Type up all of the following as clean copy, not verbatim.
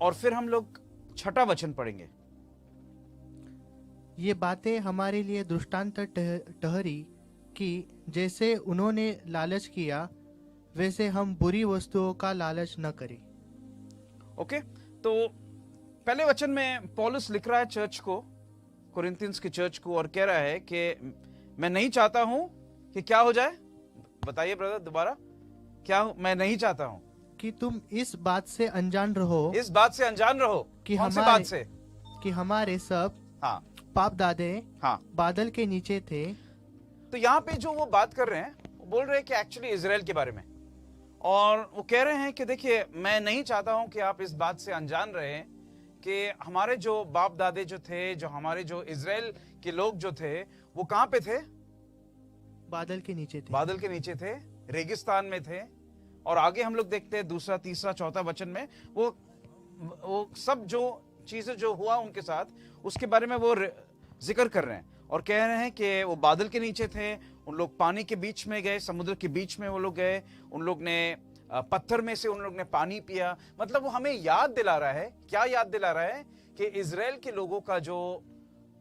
और फिर हम लोग 6वां वचन पढ़ेंगे। ये बातें हमारे लिए दृष्टांत ठहरी कि जैसे उन्होंने लालच किया वैसे हम बुरी वस्तुओं का लालच न करें। ओके, तो पहले वचन में पौलुस लिख रहा है चर्च को, कोरिन्थियंस की चर्च को, और कह रहा है कि मैं नहीं चाहता हूं कि क्या हो जाए। बताइए ब्रदर दोबारा, क्या मैं नहीं चाहता हूं कि तुम इस बात से अनजान रहो इस बात से अनजान रहो। कि कौन सी बात से? कि हमारे सब हाँ बाप दादे हाँ। बादल के नीचे थे। तो यहाँ पे जो वो बात कर रहे हैं, वो बोल रहे हैं कि एक्चुअली इजराइल के बारे में, और वो कह रहे हैं कि देखिए मैं नहीं चाहता हूं कि आप इस बात से अनजान रहे कि हमारे जो बाप दादे जो थे, जो हमारे जो इजराइल के लोग जो थे, वो कहां पे थे? बादल के नीचे थे। बादल के नीचे थे, रेगिस्तान में थे। और आगे हम लोग देखते हैं दूसरा, तीसरा, चौथा वचन में वो सब जो चीजें जो हुआ उनके साथ, उसके बारे में वो जिक्र कर रहे हैं और कह रहे हैं कि वो बादल के नीचे थे, उन लोग पानी के बीच में गए, समुद्र के बीच में वो लोग गए, उन लोग ने पत्थर में से उन लोग ने पानी पिया। मतलब वो हमें याद दिला रहा है, क्या याद दिला रहा है? कि इजराइल के लोगों का जो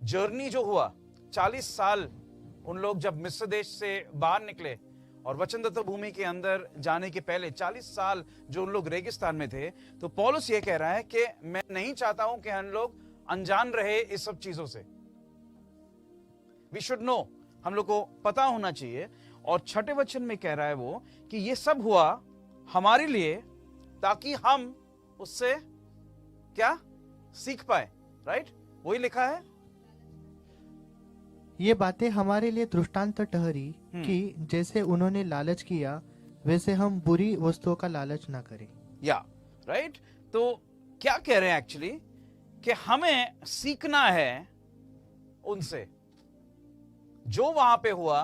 जर्नी जो हुआ 40 साल, उन लोग जब मिस्र देश से बाहर निकले और वचनदत्त भूमि के अंदर जाने के पहले 40 साल जो उन लोग रेगिस्तान में थे, तो पौलुस ये कह रहा है कि मैं नहीं चाहता हूं कि हम लोग अनजान रहे इस सब चीजों से। वी शुड नो, हम लोग को पता होना चाहिए। और 6ठे वचन में कह रहा है वो कि ये सब हुआ हमारे लिए ताकि हम उससे क्या सीख पाए। राइट, वही लिखा है। ये बातें हमारे लिए दृष्टांत ठहरी कि जैसे उन्होंने लालच किया वैसे हम बुरी वस्तुओं का लालच ना करें। या राइट, तो क्या कह रहे हैं एक्चुअली कि हमें सीखना है उनसे, जो वहां पे हुआ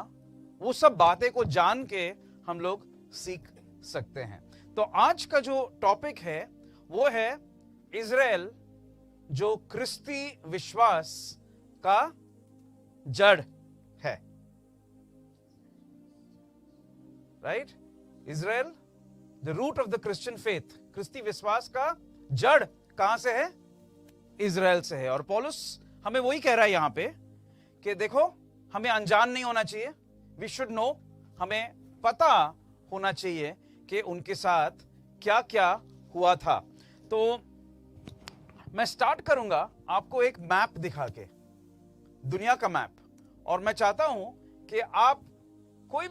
वो सब बातें को जान के हम लोग सीख सकते हैं। तो आज का जो टॉपिक है वो है इजराइल जो क्रिस्ती विश्वास का जड़ है। Right, Israel the root of the Christian faith, क्रिस्ती विश्वास का जड़ कहां से है? इजराइल से है। और पौलुस हमें वही कह रहा है यहां पे कि देखो हमें अनजान नहीं होना चाहिए, वी शुड नो, हमें पता होना चाहिए कि उनके साथ क्या क्या हुआ था। तो मैं स्टार्ट करूंगा आपको एक मैप दिखा के, दुनिया का मैप, और मैं चाहता हूं कि आप कोई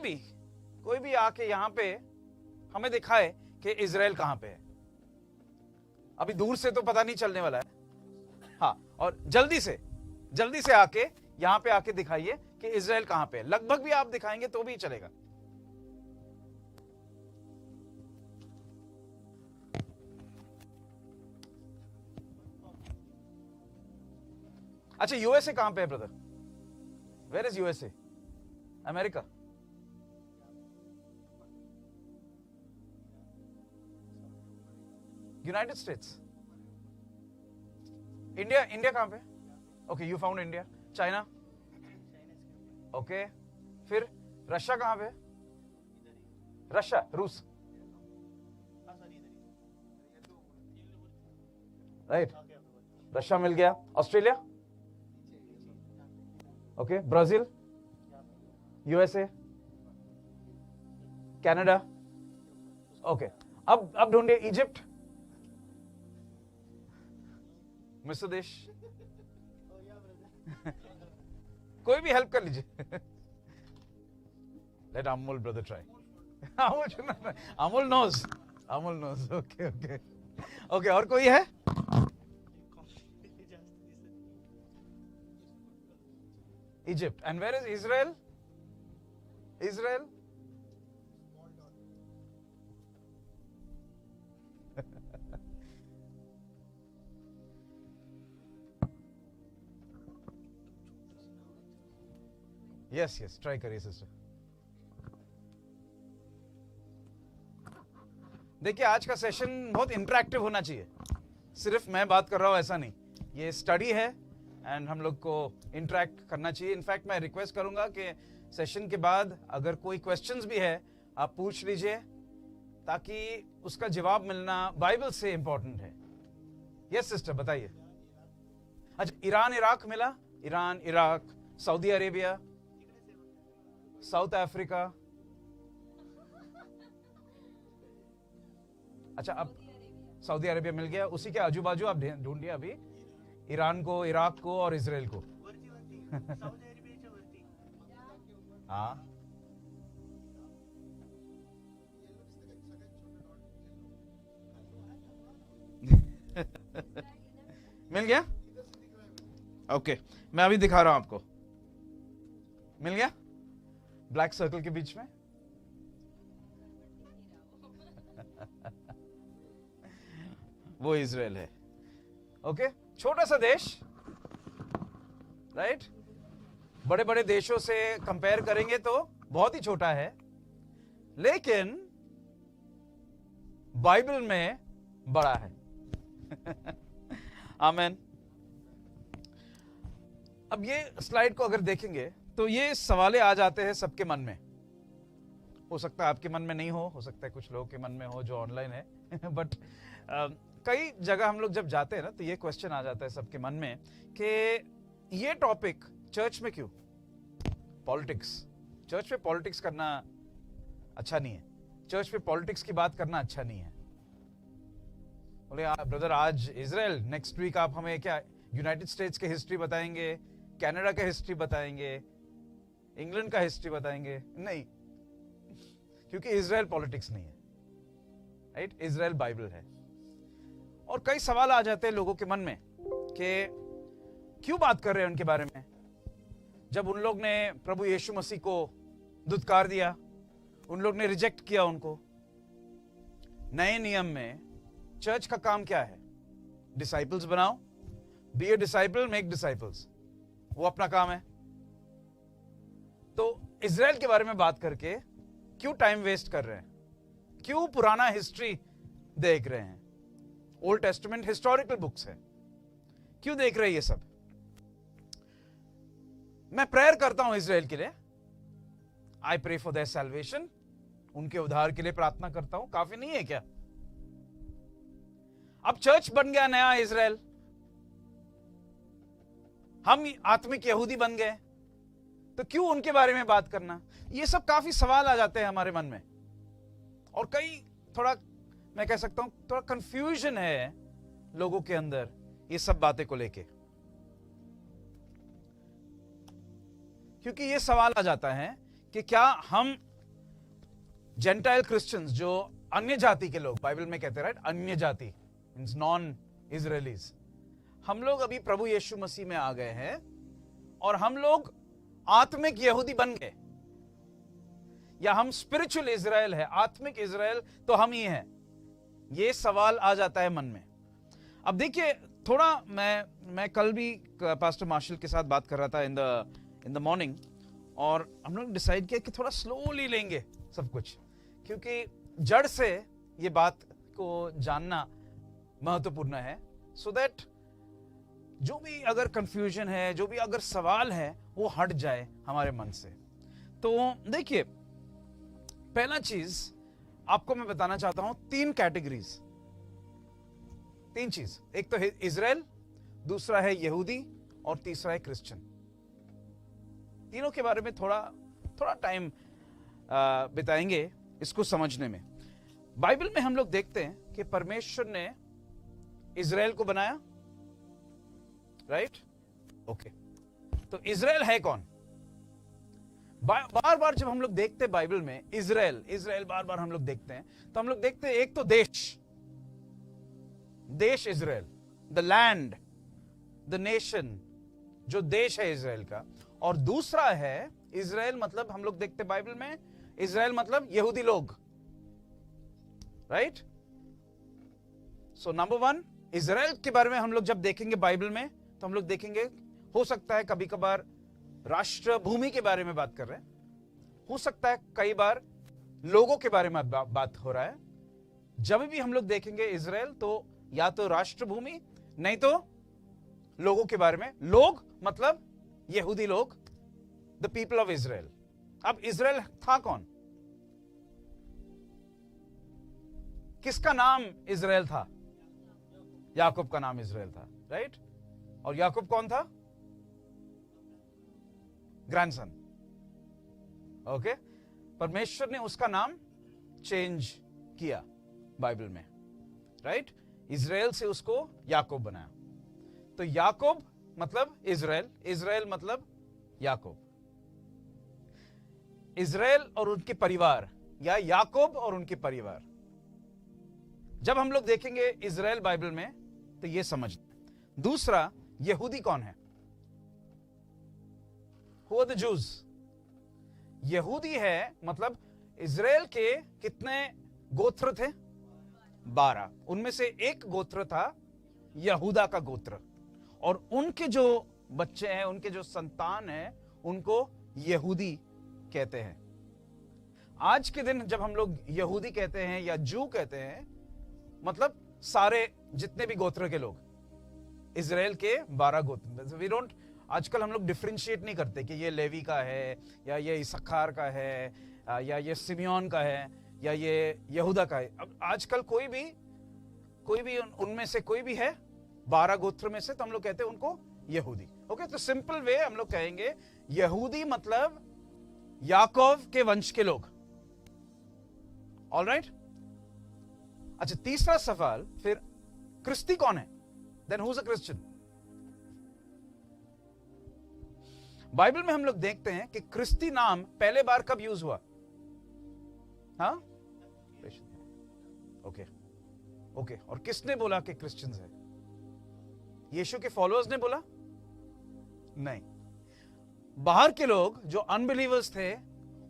भी आके यहां पे हमें दिखाए कि इजराइल कहां पे है। अभी दूर से तो पता नहीं चलने वाला है, हाँ, और जल्दी से आके यहां पे आके दिखाइए कि इजराइल कहां पे है। लगभग भी आप दिखाएंगे तो भी चलेगा। अच्छा, यूएसए कहां पे है brother? Where is USA? America? United States? India कहां पे? Okay, you found India. China? Okay, फिर रशिया कहां पे? रशिया, रूस, राइट, रशिया मिल गया। Australia? Okay, Brazil, USA, Canada. Okay, अब ढूंढिए इजिप्ट, मिस्र देश। कोई भी हेल्प कर लीजिए। Let Amol brother try. Amol knows. Okay, और कोई है? Egypt. And where is Israel? Israel? yes, try करिए सिस्टर। देखिए आज का सेशन बहुत इंटरेक्टिव होना चाहिए, सिर्फ मैं बात कर रहा हूं ऐसा नहीं, ये स्टडी है एंड हम लोग को इंटरेक्ट करना चाहिए। इनफैक्ट मैं रिक्वेस्ट करूंगा कि सेशन के बाद अगर कोई क्वेश्चंस भी है आप पूछ लीजिए, ताकि उसका जवाब मिलना बाइबल से इंपॉर्टेंट है। यस सिस्टर बताइए। अच्छा, ईरान इराक मिला, Iran Iraq, Saudi Arabia, south Africa. अच्छा, अब सऊदी अरेबिया मिल गया, उसी के आजू बाजू आप ढूंढिए अभी ईरान को, इराक को और इजराइल को। हाँ, मिल गया। ओके, मैं अभी दिखा रहा हूं आपको। मिल गया ब्लैक सर्कल के बीच में। वो इजराइल है। ओके, छोटा सा देश, राइट। बड़े बड़े देशों से कंपेयर करेंगे तो बहुत ही छोटा है, लेकिन बाइबल में बड़ा है। आमेन। अब ये स्लाइड को अगर देखेंगे तो ये सवाल आ जाते हैं सबके मन में। हो सकता है आपके मन में नहीं हो सकता है कुछ लोगों के मन में हो जो ऑनलाइन है। बट कई जगह हम लोग जब जाते हैं ना तो ये क्वेश्चन आ जाता है सबके मन में कि ये टॉपिक चर्च में क्यों? पॉलिटिक्स, चर्च में पॉलिटिक्स करना अच्छा नहीं है, चर्च में पॉलिटिक्स की बात करना अच्छा नहीं है। बोले ब्रदर आज इजराइल, नेक्स्ट वीक आप हमें क्या यूनाइटेड स्टेट्स के हिस्ट्री बताएंगे, कनाडा का हिस्ट्री बताएंगे, इंग्लैंड का हिस्ट्री बताएंगे? नहीं, क्योंकि इजराइल पॉलिटिक्स नहीं है, राइट। इजराइल बाइबल है। और कई सवाल आ जाते हैं लोगों के मन में कि क्यों बात कर रहे हैं उनके बारे में, जब उन लोग ने प्रभु यीशु मसीह को दुत्कार दिया, उन लोग ने रिजेक्ट किया उनको। नए नियम में चर्च का काम क्या है? डिसाइपल्स बनाओ, be a disciple, make disciples, वो अपना काम है। तो इजराइल के बारे में बात करके क्यों टाइम वेस्ट कर रहे हैं? क्यों पुराना हिस्ट्री देख रहे हैं? ओल्ड टेस्टामेंट हिस्टोरिकल बुक्स है, क्यों देख रहे हैं ये सब? मैं प्रेयर करता हूं इजराइल के लिए, I pray for their salvation, उनके उद्धार के लिए प्रार्थना करता हूं। काफी नहीं है क्या? अब चर्च बन गया नया इजराइल, हम आत्मिक यहूदी बन गए, तो क्यों उनके बारे में बात करना? ये सब काफी सवाल आ जाते हैं हमारे मन में, और कई थोड़ा मैं कह सकता हूं थोड़ा कंफ्यूजन है लोगों के अंदर ये सब बातें को लेके, क्योंकि ये सवाल आ जाता है कि क्या हम जेंटाइल क्रिश्चियंस, जो अन्य जाति के लोग, बाइबल में कहते हैं राइट, अन्य जाति मींस नॉन इजरायलीज, हम लोग अभी प्रभु यीशु मसीह में आ गए हैं और हम लोग आत्मिक यहूदी बन गए, या हम स्पिरिचुअल इजराइल है, आत्मिक इजराइल तो हम ही हैं? ये सवाल आ जाता है मन में। अब देखिए, थोड़ा मैं कल भी पास्टर मार्शल के साथ बात कर रहा था इन द मॉर्निंग, और हम लोग डिसाइड किया कि थोड़ा स्लोली लेंगे सब कुछ, क्योंकि जड़ से ये बात को जानना महत्वपूर्ण है, सो दैट जो भी अगर कंफ्यूजन है, जो भी अगर सवाल है, वो हट जाए हमारे मन से। तो देखिए, पहला चीज आपको मैं बताना चाहता हूं, तीन कैटेगरीज, तीन चीज, एक तो है इजराइल, दूसरा है यहूदी, और तीसरा है क्रिश्चियन। तीनों के बारे में थोड़ा टाइम बिताएंगे इसको समझने में। बाइबल में हम लोग देखते हैं कि परमेश्वर ने इजराइल को बनाया, राइट? ओके, तो इजराइल है कौन? बार बार जब हम लोग देखते हैं बाइबल में इजराइल बार बार हम लोग देखते हैं, तो हम लोग देखते हैं एक तो देश Israel, the land, the nation, जो देश है इजराइल का, और दूसरा है इजराइल मतलब हम लोग देखते हैं बाइबल में इजराइल मतलब यहूदी लोग, right? So number one, Israel के बारे में हम लोग जब देखेंगे बाइबल में, तो हम लोग देखेंगे, हो सकता है कभी कभार राष्ट्र भूमि के बारे में बात कर रहे हैं, हो सकता है कई बार लोगों के बारे में बात हो रहा है। जब भी हम लोग देखेंगे इजराइल, तो या तो राष्ट्र भूमि, नहीं तो लोगों के बारे में। लोग मतलब यहूदी लोग, द पीपल ऑफ इजराइल। अब इजराइल था कौन? किसका नाम इजराइल था? याकूब का नाम इजराइल था, राइट? और याकूब कौन था? ग्रैंडसन। ओके, परमेश्वर ने उसका नाम चेंज किया बाइबल में, राइट? इजराइल से उसको याकूब बनाया। तो याकूब मतलब इजराइल, इजराइल मतलब याकूब। इजराइल और उनके परिवार, या याकूब और उनके परिवार। जब हम लोग देखेंगे इजराइल बाइबल में तो ये समझना। दूसरा, यहूदी कौन है? Who are the Jews? यहूदी है मतलब इजराइल के कितने गोत्र थे? 12। उनमें से एक गोत्र था यहूदा का गोत्र, और उनके जो बच्चे हैं, उनके जो संतान हैं, उनको यहूदी कहते हैं। आज के दिन जब हम लोग यहूदी कहते हैं या जू कहते हैं, मतलब सारे जितने भी गोत्र के लोग, इजराइल के 12 गोत्र। वी डोंट, आजकल हम लोग डिफरेंशिएट नहीं करते कि ये लेवी का है, या ये इसखार का है, या ये सिमियोन का है, या ये यहूदा का है। अब आजकल कोई भी उनमें से कोई भी है 12 गोत्र में से, तो हम लोग कहते हैं उनको यहूदी। ओके, तो सिंपल वे हम लोग कहेंगे यहूदी मतलब याकूब के वंश के लोग। ऑलराइट? अच्छा, तीसरा सवाल फिर, क्रिस्ती कौन है? Then who is a Christian? Bible में हम लोग देखते हैं कि क्रिस्ती नाम पहले बार कब यूज हुआ? हाँ, ओके ओके। और किसने बोला कि क्रिश्चियंस है? यीशु के फॉलोअर्स ने बोला? नहीं, बाहर के लोग जो अनबिलीवर्स थे,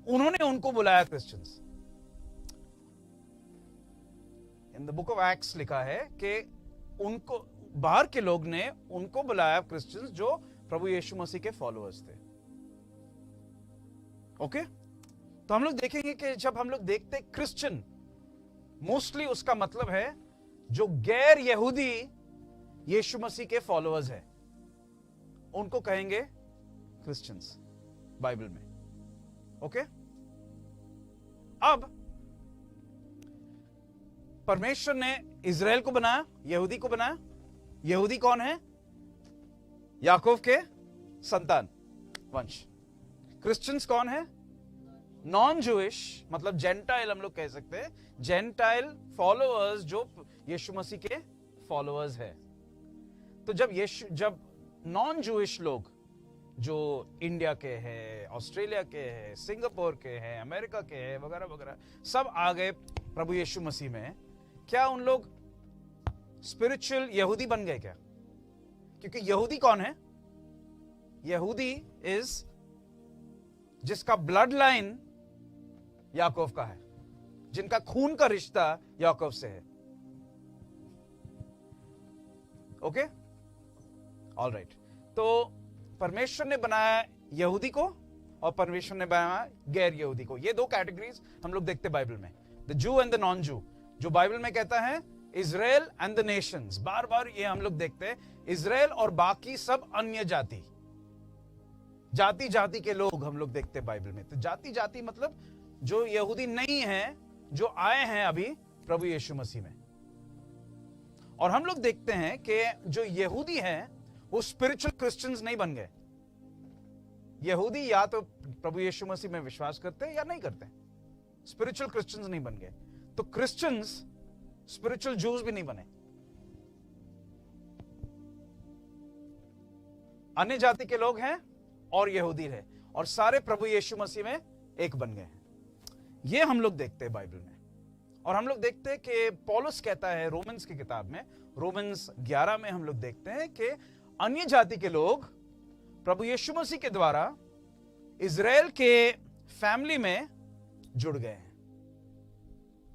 उन्होंने उनको बुलाया Christians. In the book of acts लिखा है कि उनको, बाहर के लोग ने उनको बुलाया क्रिश्चियंस, जो प्रभु यीशु मसीह के फॉलोअर्स थे। ओके, तो हम लोग देखेंगे कि जब हम लोग देखते क्रिश्चियन, मोस्टली उसका मतलब है जो गैर यहूदी यीशु मसीह के फॉलोअर्स हैं, उनको कहेंगे क्रिश्चियंस बाइबल में। ओके, अब परमेश्वर ने इजराइल को बनाया, यहूदी को बनाया। यहूदी कौन है? याकूब के संतान, वंश। क्रिश्चियंस कौन है? नॉन जूइश, मतलब जेंटाइल हम लोग कह सकते हैं, जेंटाइल फॉलोअर्स जो यीशु मसीह के फॉलोअर्स है। तो जब नॉन जूइश लोग जो इंडिया के हैं, ऑस्ट्रेलिया के हैं, सिंगापुर के हैं, अमेरिका के हैं, वगैरह वगैरह, सब आ गए प्रभु यीशु मसीह में, क्या उन लोग स्पिरिचुअल यहूदी बन गए क्या? क्योंकि यहूदी कौन है? यहूदी इज जिसका ब्लड लाइन याकूब का है, जिनका खून का रिश्ता याकूब से है। Okay, alright. तो परमेश्वर ने बनाया यहूदी को और परमेश्वर ने बनाया गैर यहूदी को। ये दो कैटेगरीज हम लोग देखते बाइबल में, the zoo and the non जू। जो बाइबल में कहता है इजराइल एंड द नेशंस, बार बार ये हम लोग देखते हैं, इजराइल और बाकी सब अन्य जाति, जाति जाति के लोग हम लोग देखते हैं बाइबल में। तो जाति जाति मतलब जो यहूदी नहीं है, जो आए हैं अभी प्रभु यीशु मसीह में। और हम लोग देखते हैं कि जो यहूदी हैं वो स्पिरिचुअल क्रिश्चियंस नहीं बन गए। यहूदी या तो प्रभु यीशु मसीह में विश्वास करते हैं या नहीं करते, स्पिरिचुअल क्रिश्चियंस नहीं बन गए। तो क्रिश्चियंस स्पिरिचुअल जूस भी नहीं बने, अन्य जाति के लोग हैं और यहूदी है, और सारे प्रभु यीशु मसीह में एक बन गए हैं। ये हम लोग देखते हैं बाइबल में। और हम लोग देखते हैं कि पौलुस कहता है रोमन्स की किताब में, रोमन्स 11 में हम लोग देखते हैं कि अन्य जाति के लोग प्रभु यीशु मसीह के द्वारा इजराइल के फैमिली में जुड़ गए हैं,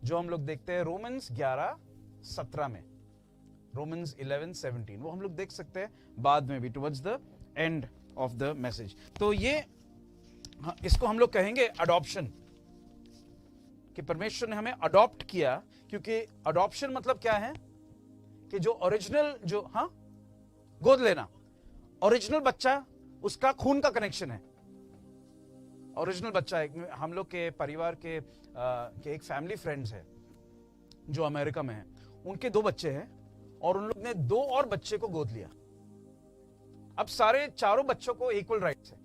जो हम लोग देखते हैं रोमन्स 11:17 में, रोमन्स 11:17। वो हम लोग देख सकते हैं बाद में भी, towards the end of the message. तो ये इसको हम लोग कहेंगे अडॉप्शन, कि परमेश्वर ने हमें अडॉप्ट किया। क्योंकि अडॉप्शन मतलब क्या है कि जो ओरिजिनल, जो गोद लेना, ओरिजिनल बच्चा, उसका खून का कनेक्शन है। ओरिजिनल बच्चा है। हम लोग के परिवार के एक फैमिली फ्रेंड्स है जो अमेरिका में है, उनके 2 बच्चे हैं और उन लोग ने 2 और बच्चे को गोद लिया। अब सारे चारों बच्चों को इक्वल राइट्स है,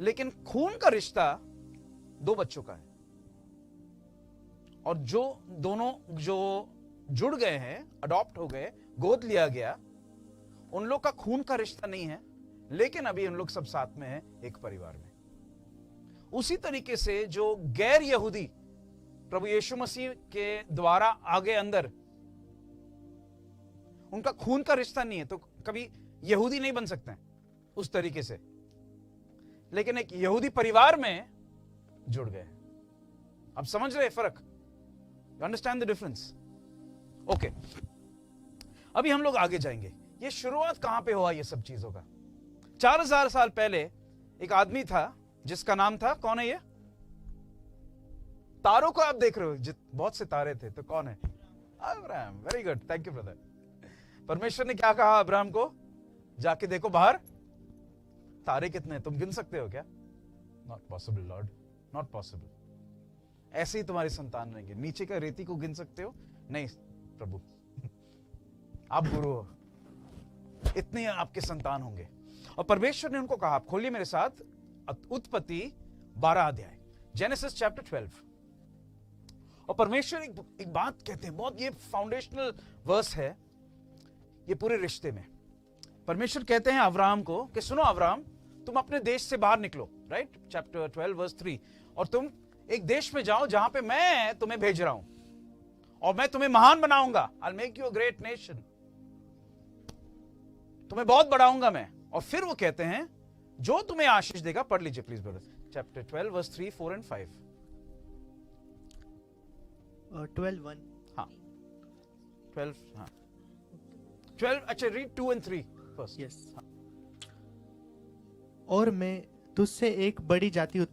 लेकिन खून का रिश्ता 2 बच्चों का है। और जो दोनों जो जुड़ गए हैं, अडॉप्ट हो गए, गोद लिया गया, उन लोग का खून का रिश्ता नहीं है, लेकिन अभी उन लोग सब साथ में हैं, एक परिवार में। उसी तरीके से जो गैर यहूदी प्रभु यीशु मसीह के द्वारा आगे अंदर उनका खून का रिश्ता नहीं है, तो कभी यहूदी नहीं बन सकते हैं उस तरीके से, लेकिन एक यहूदी परिवार में जुड़ गए। अब समझ रहे फर्क? You understand the difference? Okay, अभी हम लोग आगे जाएंगे। ये शुरुआत कहां पे हुआ ये सब चीजों का? 4000 साल पहले एक आदमी था जिसका नाम था, कौन है ये? तारों को आप देख रहे हो, बहुत से तारे थे, तो कौन है? Abraham. Very good, thank you brother. परमेश्वर ने क्या कहा अब्राहम को? जाके देखो बाहर तारे कितने हैं, तुम गिन सकते हो क्या? Not possible Lord, not possible. ऐसे ही तुम्हारी संतान रहेंगे। नीचे का रेती को गिन सकते हो? नहीं प्रभु, आप गुरु हो, इतने आपके संतान होंगे। और परमेश्वर ने उनको कहा, आप खोलिए मेरे साथ उत्पत्ति 12 अध्याय, जेनेसिस चैप्टर 12। और परमेश्वर एक बात कहते हैं, बहुत ये फाउंडेशनल वर्स है ये पूरे रिश्ते में। परमेश्वर कहते हैं अब्राहम को कि सुनो अब्राहम, तुम अपने देश से बाहर निकलो, राइट? Chapter 12 verse 3। और तुम एक देश में जाओ जहां पे मैं तुम्हें भेज रहा हूं, और मैं तुम्हें महान बनाऊंगा। I'll make you a great nation, तुम्हें बहुत बढ़ाऊंगा मैं। और फिर वो कहते हैं जो तुम्हें आशीष देगा, पढ़ लीजिए please brother, chapter 12 verse 3, 4 and 5। 12:1। हाँ 12, हाँ 12, अच्छा रीड 2 एंड 3 फर्स्ट। यस। और मैं तुझसे एक बड़ी जाति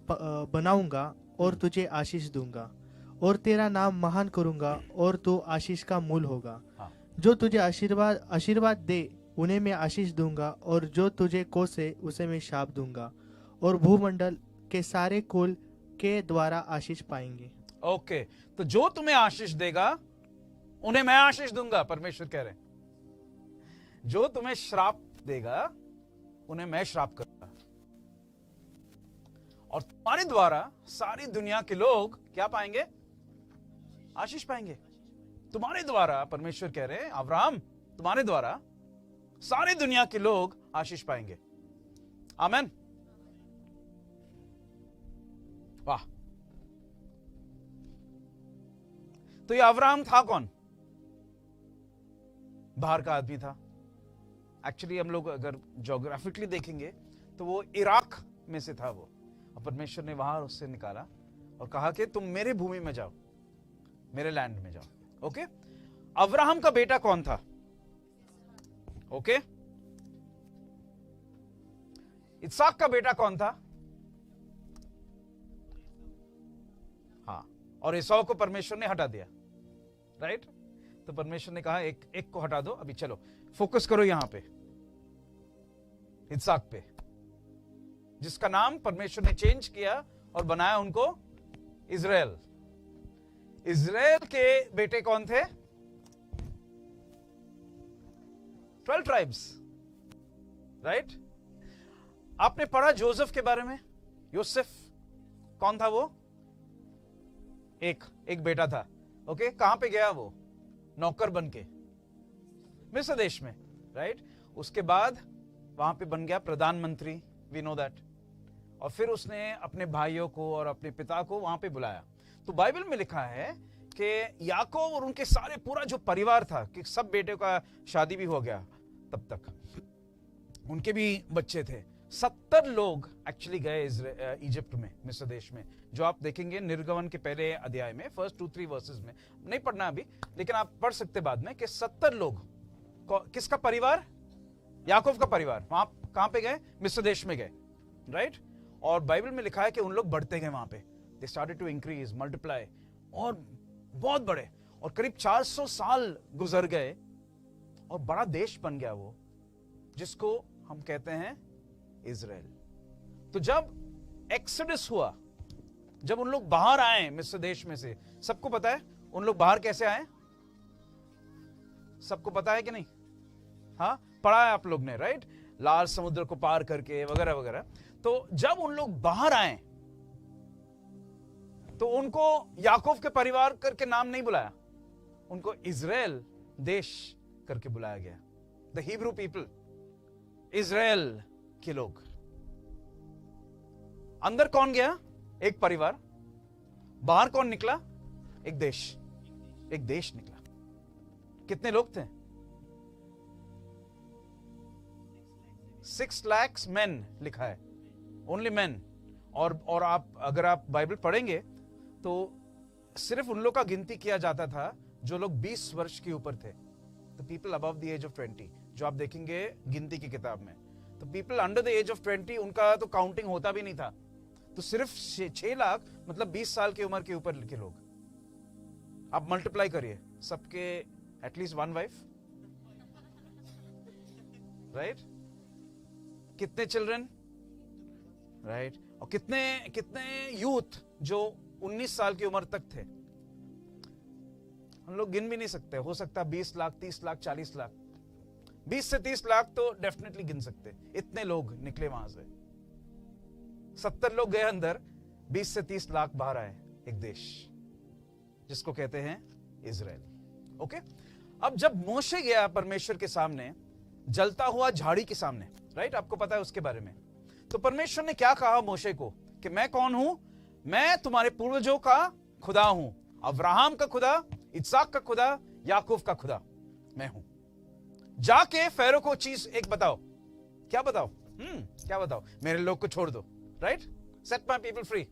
बनाऊंगा और तुझे आशीष दूंगा, और तेरा नाम महान करूंगा, और तू आशीष का मूल होगा। हाँ। जो तुझे आशीर्वाद दे उन्हें मैं आशीष दूंगा, और जो तुझे कोसे उसे मैं शाप दूंगा, और भूमंडल के सारे कुल के द्वारा आशीष पाएंगे। ओके, तो जो तुम्हें आशीष देगा उन्हें मैं आशीष दूंगा, परमेश्वर कह रहे हैं। जो तुम्हें श्राप देगा उन्हें मैं श्राप करूंगा, और तुम्हारे द्वारा सारी दुनिया के लोग क्या पाएंगे? आशीष पाएंगे। तुम्हारे द्वारा, परमेश्वर कह रहे हैं अब्राहम, तुम्हारे द्वारा सारी दुनिया के लोग आशीष पाएंगे। आमेन। वाह। तो ये अब्राहम था कौन? बाहर का आदमी था। एक्चुअली हम लोग अगर ज्योग्राफिकली देखेंगे तो वो इराक में से था वो, और परमेश्वर ने वहां उससे निकाला और कहा कि तुम मेरे भूमि में जाओ, मेरे लैंड में जाओ। ओके, अब्राहम का बेटा कौन था? ओके, इसहाक का बेटा कौन था? हाँ, और एसाव को परमेश्वर ने हटा दिया, राइट? तो परमेश्वर ने कहा एक को हटा दो। अभी चलो फोकस करो यहां पे, इसहाक पे, जिसका नाम परमेश्वर ने चेंज किया और बनाया उनको इजराइल। इजराइल के बेटे कौन थे? 12 ट्राइब्स, राइट? आपने पढ़ा जोसेफ के बारे में? यूसुफ कौन था वो? एक बेटा था। ओके, कहां पे गया वो? नौकर बन के मिस्र देश में, राइट? उसके बाद वहां पे बन गया प्रधानमंत्री, वी नो दैट। और फिर उसने अपने भाइयों को और अपने पिता को वहां पे बुलाया। तो बाइबल में लिखा है कि याकूब और उनके सारे पूरा जो परिवार था, कि सब बेटे का शादी भी हो गया, तब तक उनके भी बच्चे थे। 70 लोग एक्चुअली गए इजिप्ट में, मिस्र देश में, जो आप देखेंगे निर्गमन के पहले अध्याय में, फर्स्ट 2-3 वर्सेस में। नहीं पढ़ना अभी, लेकिन आप पढ़ सकते बाद में कि 70 लोग किसका परिवार? याकूब का परिवार। वहां कहां पे गए? मिस्र देश में गए, राइट? और बाइबल में लिखा है कि उन लोग बढ़ते गए वहां पे, they started to increase, multiply, और बहुत बड़े, और करीब 400 साल गुजर गए और बड़ा देश बन गया वो, जिसको हम कहते हैं इजराइल। तो जब एक्सोडस हुआ, जब उन लोग बाहर आए मिस्र देश में से, सबको पता है उन लोग बाहर कैसे आए? सबको पता है कि नहीं? हाँ, पढ़ा है आप लोग ने, राइट? लाल समुद्र को पार करके वगैरह वगैरह। तो जब उन लोग बाहर आए तो उनको याकूब के परिवार करके नाम नहीं बुलाया, उनको इजराइल देश करके बुलाया गया। द हिब्रू पीपल, इजराइल के लोग। अंदर कौन गया? एक परिवार। बाहर कौन निकला? एक देश। एक देश निकला। कितने लोग थे? 6 lakhs men लिखा है, ओनली men। और आप अगर आप बाइबल पढ़ेंगे तो सिर्फ उन लोग का गिनती किया जाता था जो लोग 20 वर्ष के ऊपर थे। तो people above the age of 20, जो आप देखेंगे गिनती की किताब में, तो people under the age of 20 उनका तो काउंटिंग होता भी नहीं था। तो सिर्फ 6 लाख मतलब 20 साल की उम्र के ऊपर के लोग। आप मल्टीप्लाई करिए, सबके एटलीस्ट 1 वाइफ, राइट? कितने चिल्ड्रन, राइट? और कितने कितने यूथ जो 19 साल की उम्र तक थे। हम लोग गिन भी नहीं सकते। हो सकता 20 लाख, 30 लाख, 40 लाख, 20 से 30 लाख तो डेफिनेटली गिन सकते। इतने लोग निकले वहां से। 70 लोग गए अंदर, 20 से 30 लाख बाहर आए। एक देश जिसको कहते हैं इजराइल। ओके, अब जब मोशे गया परमेश्वर के सामने, जलता हुआ झाड़ी के सामने, राइट? आपको पता है उसके बारे में। तो परमेश्वर ने क्या कहा मोशे को कि मैं कौन हूं? मैं तुम्हारे पूर्वजों का खुदा हूं, अब्राहम का खुदा, इसहाक का खुदा, याकूब का खुदा मैं हूं। जाके फेरो को चीज एक बताओ। क्या बताओ? क्या बताओ? मेरे लोग को छोड़ दो, right? Set my people free.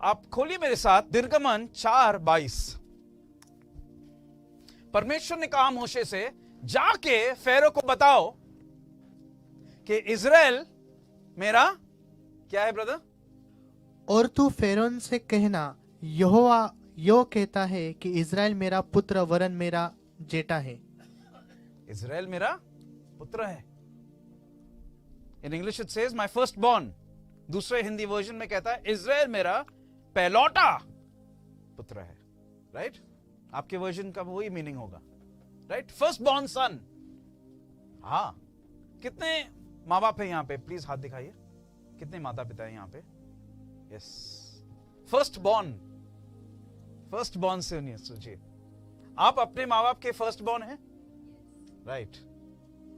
आप खोलिए मेरे साथ निर्गमन 4:22। परमेश्वर ने कहा मोशे से, जाके फेरो को बताओ कि इजराइल मेरा क्या है ब्रदर? और तू फेरोन से कहना, यहोवा यो कहता है कि इजराइल मेरा पुत्र वरन मेरा जेठा है। इजराइल मेरा पुत्र है। In English it says my first born. दूसरे हिंदी वर्जन में कहता है इजराइल मेरा पहलौटा पुत्र है, राइट? आपके वर्जन का वही मीनिंग होगा, राइट? फर्स्ट बॉर्न सन। हाँ, कितने माँ बाप है यहां पे? प्लीज हाथ दिखाइए। कितने माता पिता है यहां पे? यस, फर्स्ट बॉर्न से नहीं सोचिए। आप अपने माँ बाप के फर्स्ट बॉर्न हैं, राइट?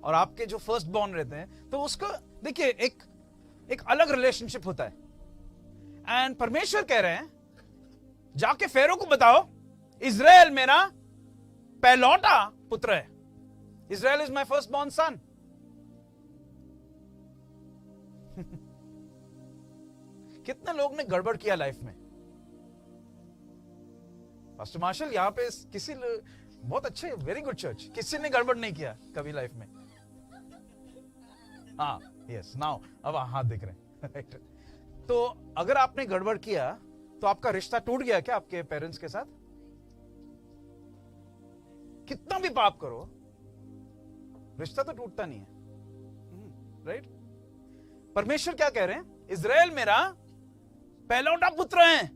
और आपके जो फर्स्ट बॉर्न रहते हैं तो उसका देखिए एक अलग रिलेशनशिप होता है। एंड परमेश्वर कह रहे हैं, जाके फेरो को बताओ इजराइल मेरा पहलौटा पुत्र है। Israel is my firstborn son. कितने लोग ने गड़बड़ किया लाइफ में? पास्टर मार्शल यहां पे किसी बहुत अच्छे, वेरी गुड चर्च, किसी ने गड़बड़ नहीं किया कभी लाइफ में? हाँ, यस, नाउ अब हाथ दिख रहे हैं। तो अगर आपने गड़बड़ किया तो आपका रिश्ता टूट गया क्या आपके पेरेंट्स के साथ? कितना भी पाप करो रिश्ता तो टूटता नहीं है, राइट? परमेश्वर क्या कह रहे हैं? इजराइल मेरा पहलौटा पुत्र है।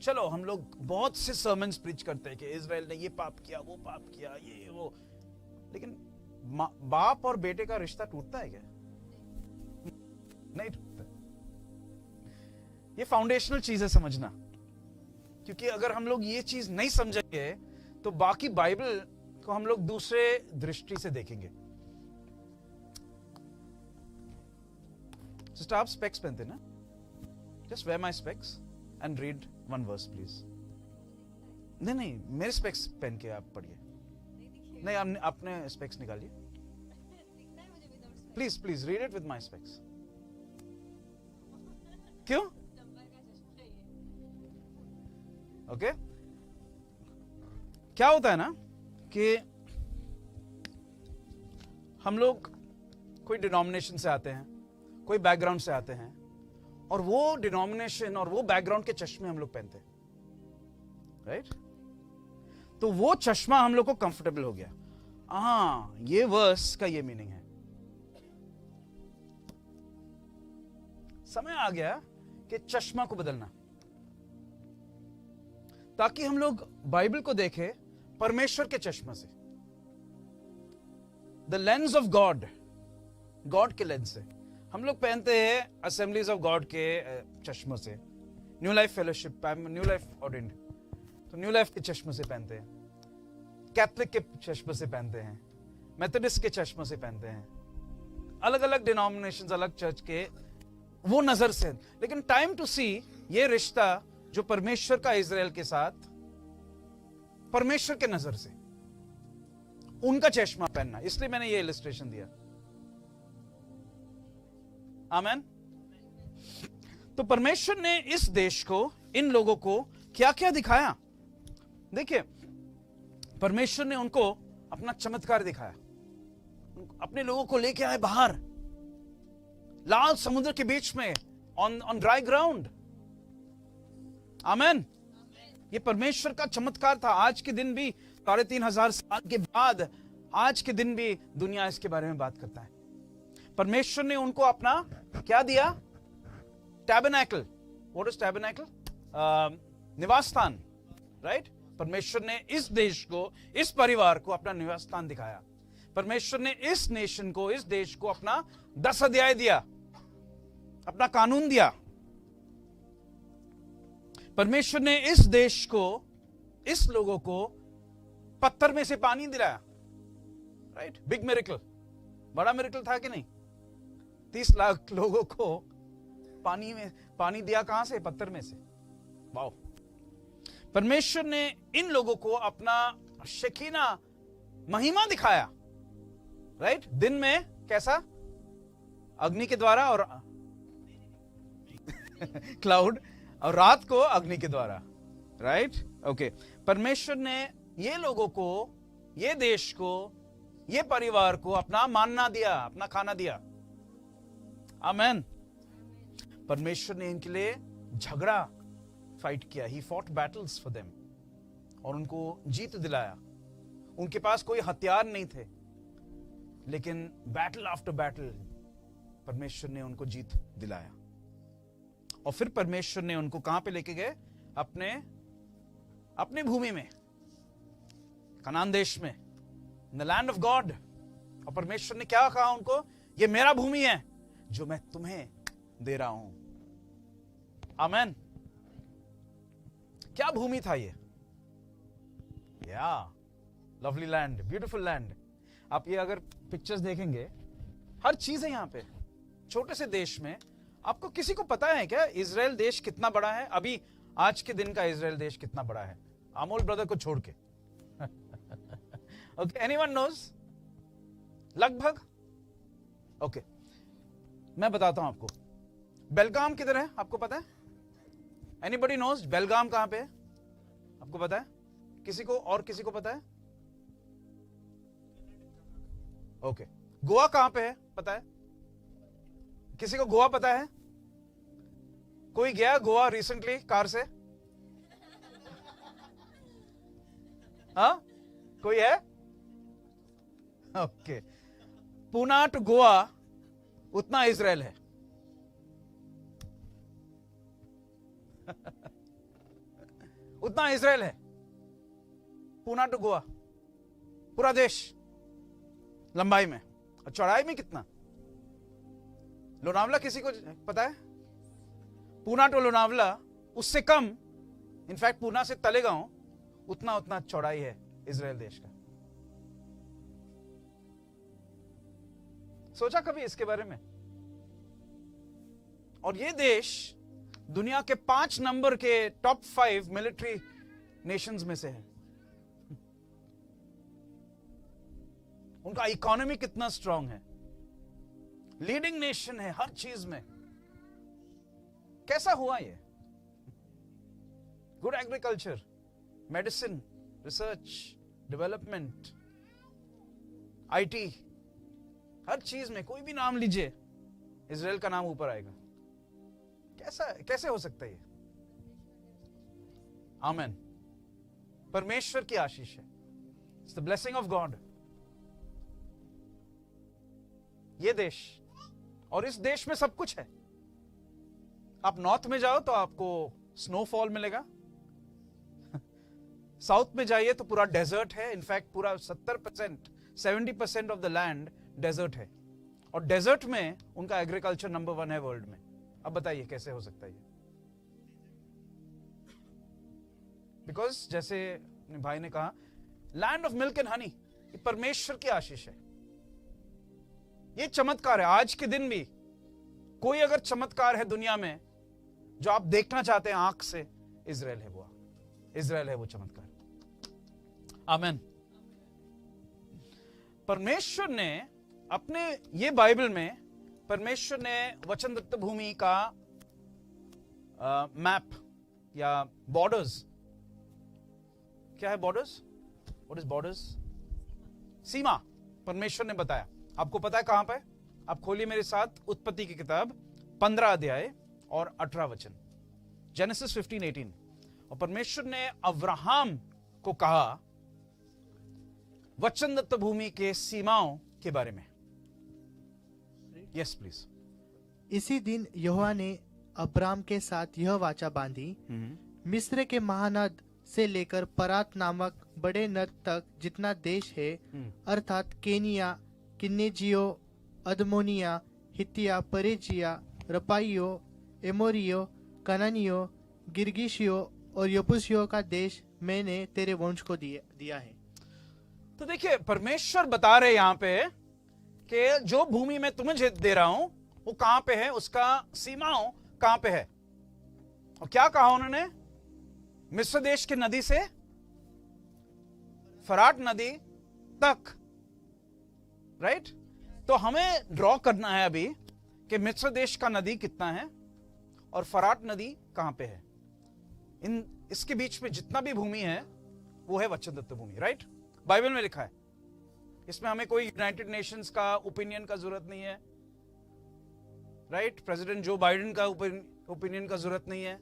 चलो, हम लोग बहुत से सर्मन्स प्रीच करते हैं कि इजराइल ने ये पाप किया, वो पाप किया, ये वो, लेकिन बाप और बेटे का रिश्ता टूटता है क्या? नहीं टूटता। ये फाउंडेशनल चीज है समझना, क्योंकि अगर हम लोग ये चीज नहीं समझेंगे तो बाकी बाइबल को हम लोग दूसरे दृष्टि से देखेंगे। सिस्टर, आप स्पेक्स पहनते ना? Just wear my specs and read one verse please. नहीं, मेरे स्पेक्स पहन के आप पढ़िए। नहीं, आपने स्पेक्स निकालिए please read it with my specs. क्यों? ओके, क्या होता है ना कि हम लोग कोई डिनोमिनेशन से आते हैं, कोई बैकग्राउंड से आते हैं, और वो डिनोमिनेशन और वो बैकग्राउंड के चश्मे हम लोग पहनते हैं, राइट? तो वो चश्मा हम लोग को कंफर्टेबल हो गया। हाँ, ये वर्स का ये मीनिंग है। समय आ गया कि चश्मा को बदलना, ताकि हम लोग बाइबल को देखें परमेश्वर के चश्मे से, the lens of God, God के लेंस से। हम लोग पहनते हैं असेंबलीज ऑफ गॉड के चश्मों से, new life fellowship, new life ordained, तो न्यू लाइफ के चश्मे से पहनते हैं, कैथलिक के चश्मे से पहनते हैं, मेथोडिस्ट के चश्मे से पहनते हैं, अलग अलग डिनोमिनेशंस, अलग चर्च के, वो नजर से। लेकिन टाइम टू सी ये रिश्ता जो परमेश्वर का इजराइल के साथ, परमेश्वर के नजर से, उनका चश्मा पहनना। इसलिए मैंने ये इलस्ट्रेशन दिया। आमेन। तो परमेश्वर ने इस देश को, इन लोगों को क्या क्या दिखाया? देखिए, परमेश्वर ने उनको अपना चमत्कार दिखाया, अपने लोगों को लेके आए बाहर, लाल समुद्र के बीच में, ऑन ड्राई ग्राउंड। आमेन। ये परमेश्वर का चमत्कार था। आज के दिन भी 3,500 साल के बाद, आज के दिन भी दुनिया इसके बारे में बात करता है। परमेश्वर ने उनको अपना क्या दिया? टैबरनैकल। What is tabernacle? निवास स्थान, राइट? परमेश्वर ने इस देश को, इस परिवार को अपना निवास स्थान दिखाया। परमेश्वर ने इस नेशन को, इस देश को अपना 10 अध्याय दिया, अपना कानून दिया। परमेश्वर ने इस देश को, इस लोगों को पत्थर में से पानी दिलाया, राइट? बिग मिरेकल, बड़ा मिरेकल था कि नहीं? 30 लाख लोगों को पानी दिया। कहां से? पत्थर में से। वाओ। परमेश्वर ने इन लोगों को अपना शकीना, महिमा दिखाया, राइट? दिन में कैसा? अग्नि के द्वारा, और क्लाउड, और रात को अग्नि के द्वारा, राइट? ओके। परमेश्वर ने ये लोगों को, ये देश को, ये परिवार को अपना मानना दिया, अपना खाना दिया। आमेन। परमेश्वर ने इनके लिए झगड़ा, फाइट किया। He fought battles for them, और उनको जीत दिलाया। उनके पास कोई हथियार नहीं थे, लेकिन बैटल आफ्टर बैटल परमेश्वर ने उनको जीत दिलाया। और फिर परमेश्वर ने उनको कहां पे लेके गए? अपने भूमि में, कनान देश में, in the land of God. और परमेश्वर ने क्या कहा उनको? ये मेरा भूमि है जो मैं तुम्हें दे रहा हूं। आमेन। क्या भूमि था ये? या लवली लैंड, ब्यूटीफुल लैंड। आप ये अगर पिक्चर्स देखेंगे, हर चीज है यहां पे। छोटे से देश में, आपको किसी को पता है क्या इजराइल देश कितना बड़ा है? अभी आज के दिन का इजराइल देश कितना बड़ा है, अमोल ब्रदर को छोड़ के? Okay, anyone knows? लगभग? ओके, मैं बताता हूं आपको। बेलगाम किधर है, आपको पता है? एनीबडी नोज बेलगाम कहां पे है? आपको पता है? किसी को पता है? ओके। गोवा कहां पे है, पता है? किसी को गोवा पता है? कोई गया गोवा रिसेंटली कार से? हाँ, कोई है? ओके। पूना टू गोवा उतना इजराइल है। उतना इजराइल है, पूना टू गोवा, पूरा देश लंबाई में। और चौड़ाई में कितना? लोनावला किसी को पता है? पूना टू लोनावला उससे कम, इनफैक्ट पूना से तलेगांव उतना चौड़ाई है इजराइल देश का। सोचा कभी इसके बारे में? और ये देश दुनिया के 5 नंबर के टॉप 5 मिलिट्री नेशंस में से है। उनका इकोनॉमी कितना स्ट्रांग है, लीडिंग नेशन है हर चीज में। कैसा हुआ ये? Good agriculture, medicine, research, development, IT, हर चीज में कोई भी नाम लीजिए, इजराइल का नाम ऊपर आएगा। कैसे हो सकता है ये? आमेन। परमेश्वर की आशीष है। It's the blessing of God. ये देश, और इस देश में सब कुछ है। आप नॉर्थ में जाओ तो आपको स्नोफॉल मिलेगा, साउथ में जाइए तो पूरा डेजर्ट है, इनफैक्ट पूरा 70% ऑफ द लैंड डेजर्ट है, और डेजर्ट में उनका एग्रीकल्चर नंबर 1 है वर्ल्ड में। अब बताइए कैसे हो सकता है ये? बिकॉज जैसे भाई ने कहा, land of milk and honey, ये परमेश्वर की आशीष है, ये चमत्कार है। आज के दिन भी कोई अगर चमत्कार है दुनिया में जो आप देखना चाहते हैं आंख से, इजराइल है वो, इजराइल है वो चमत्कार। आमीन। परमेश्वर ने अपने ये बाइबल में, परमेश्वर ने वचन दत्त भूमि का मैप या बॉर्डर्स, क्या है बॉर्डर्स? What is borders? सीमा परमेश्वर ने बताया। आपको पता है कहां पे? आप खोलिए मेरे साथ उत्पत्ति की किताब 15 अध्याय और 18 वचन, जेनेसिस 15:18। और परमेश्वर ने अब्राहम को कहा वचन दत्त भूमि के सीमाओं के बारे में। Yes please. इसी दिन यहोवा ने अब्राम के साथ यह वाचा बांधी, मिस्र के महानद से लेकर परात नामक बड़े नद तक जितना देश है, अर्थात केनिया, किन्नेजियो, अदमोनिया, हित्तिया, परिजिया, रपाइयो, एमोरियो, कनानियो, गिरगिशियो और यबूसियों का देश मैंने तेरे वंश को दिया है। तो देखिए परमेश्वर बता रहे यहां पे कि जो भूमि मैं तुम्हें दे रहा हूं वो कहां पे है, उसका सीमाओं कहां पे है। और क्या कहा उन्होंने? मिस्र देश की नदी से फरात नदी तक, राइट? तो हमें ड्रॉ करना है अभी कि मिस्र देश का नदी कितना है और फरात नदी कहां पे है। इसके बीच में जितना भी भूमि है वो है वचन दत्त भूमि, राइट? बाइबल में लिखा है। इसमें हमें कोई यूनाइटेड नेशंस का ओपिनियन का जरूरत नहीं है, राइट? प्रेसिडेंट जो बाइडेन का ओपिनियन का जरूरत नहीं है,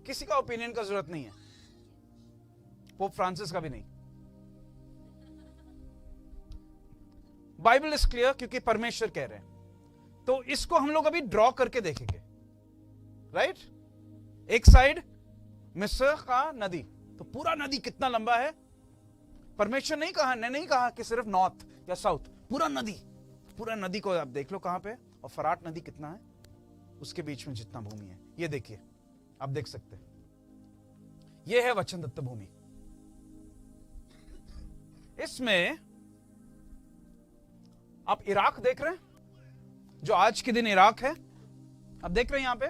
किसी का ओपिनियन का जरूरत नहीं है, पोप फ्रांसिस का भी नहीं। बाइबल इज क्लियर क्योंकि परमेश्वर कह रहे हैं। तो इसको हम लोग अभी ड्रॉ करके देखेंगे, राइट? एक साइड मिस्र का नदी, तो पूरा नदी कितना लंबा है? परमेश्वर नहीं कहा कि सिर्फ नॉर्थ या साउथ, पूरा नदी को आप देख लो कहां पे, और फरात नदी कितना है उसके बीच में जितना भूमि है, ये देखिए, आप देख सकते हैं, ये है वचन दत्त भूमि। इसमें आप इराक देख रहे हैं, जो आज के दिन इराक है, आप देख रहे हैं यहां पे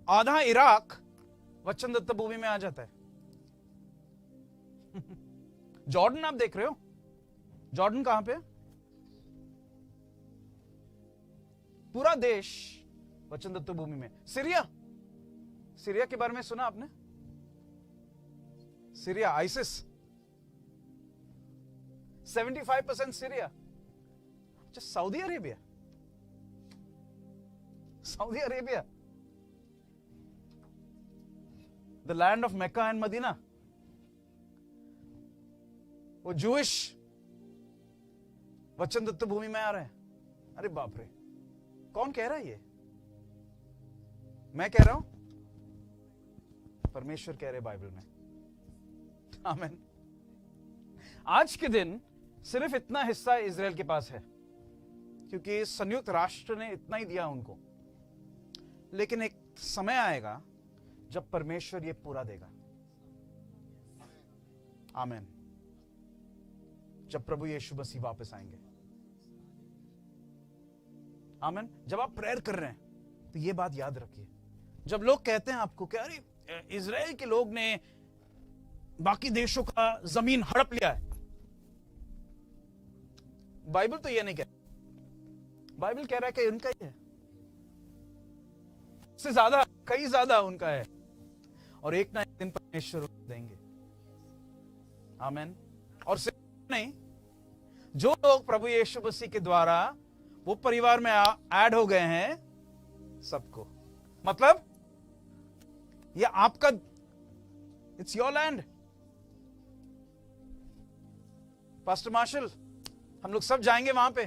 आधा इराक वचन दत्त भूमि में आ जाता है। जॉर्डन आप देख रहे हो, जॉर्डन कहां पे? पूरा देश वचन दत्त भूमि में। सीरिया के बारे में सुना आपने? Syria, ISIS, 75% Syria. अच्छा, Saudi Arabia, the land of Mecca and Medina, वो जूइश वचन दत्त भूमि में आ रहे हैं। अरे बाप रे, कौन कह रहा है ये? मैं कह रहा हूं, परमेश्वर कह रहे बाइबल में। आमीन। आज के दिन सिर्फ इतना हिस्सा इजराइल के पास है क्योंकि संयुक्त राष्ट्र ने इतना ही दिया उनको, लेकिन एक समय आएगा जब परमेश्वर ये पूरा देगा। आमीन। जब प्रभु यीशु मसीह वापस आएंगे। आमीन। जब आप प्रेयर कर रहे हैं तो ये बात याद रखिए, जब लोग कहते हैं आपको कि अरे इजराइल के लोग ने बाकी देशों का जमीन हड़प लिया है, बाइबल तो ये नहीं कहता। बाइबल कह रहा है कि उनका ही है, से ज्यादा, कई ज्यादा उनका है, और एक ना एक दिन परमेश्वर देंगे। आमीन। और सिर्फ नहीं, जो लोग प्रभु यीशु मसीह के द्वारा वो परिवार में ऐड हो गए हैं, सबको, मतलब ये आपका, it's your land. Pastor Marshall, हम लोग सब जाएंगे वहां पे।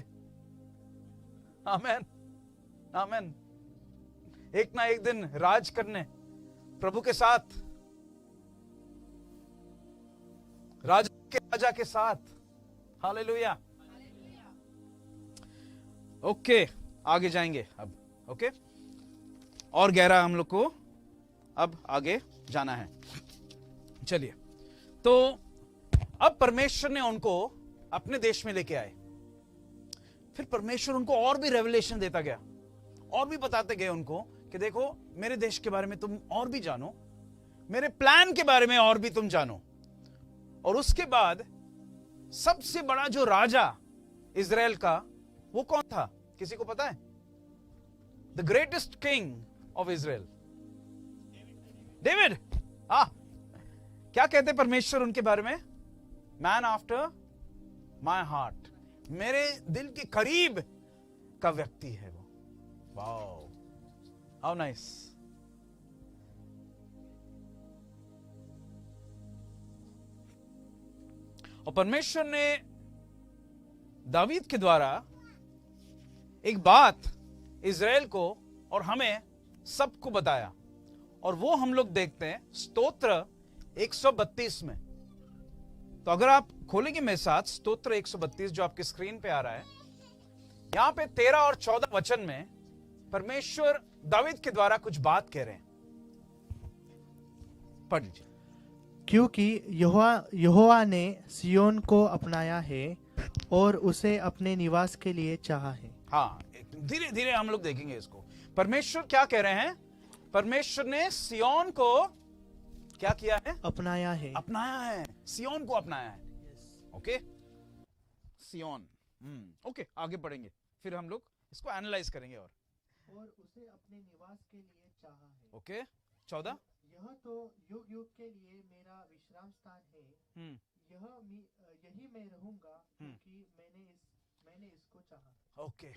आमीन, आमीन। एक ना एक दिन राज करने प्रभु के साथ। के राजा के साथ। हालेलुया। ओके, आगे जाएंगे अब। ओके, और गहरा हम लोग को अब आगे जाना है। चलिए, तो अब परमेश्वर ने उनको अपने देश में लेके आए। फिर परमेश्वर उनको और भी रेवलेशन देता गया, और भी बताते गए उनको कि देखो, मेरे देश के बारे में तुम और भी जानो, मेरे प्लान के बारे में और भी तुम जानो। और उसके बाद सबसे बड़ा जो राजा इजराइल का, वो कौन था? किसी को पता है? The greatest king of Israel, David. क्या कहते परमेश्वर उनके बारे में? मैन आफ्टर माय हार्ट, मेरे दिल के करीब का व्यक्ति है वो। Wow, how nice. और परमेश्वर ने दावीद के द्वारा एक बात इजराइल को और हमें सबको बताया, और वो हम लोग देखते हैं स्तोत्र 132 में। तो अगर आप खोलेंगे मेरे साथ स्तोत्र 132 जो आपकी स्क्रीन पे आ रहा है, यहां पे 13 और 14 वचन में परमेश्वर दावीद के द्वारा कुछ बात कह रहे हैं। पढ़ लीजिए। क्योंकि यहोवा ने सियोन को अपनाया है और उसे अपने निवास के लिए चाहा है। हाँ, धीरे धीरे हम लोग देखेंगे इसको। परमेश्वर क्या कह रहे हैं? परमेश्वर ने सियोन को क्या किया है? अपनाया है। अपनाया है, सियोन को अपनाया है। ओके, सियोन। ओके, आगे बढ़ेंगे, फिर हम लोग इसको एनालाइज करेंगे। और उसे अपने निवास के लिए चाहा है। ओके, 14। यह तो युग युग के लिए मेरा विश्राम स्थान है। यही मैं रहूंगा क्योंकि मैंने इसको चाहा। ओके,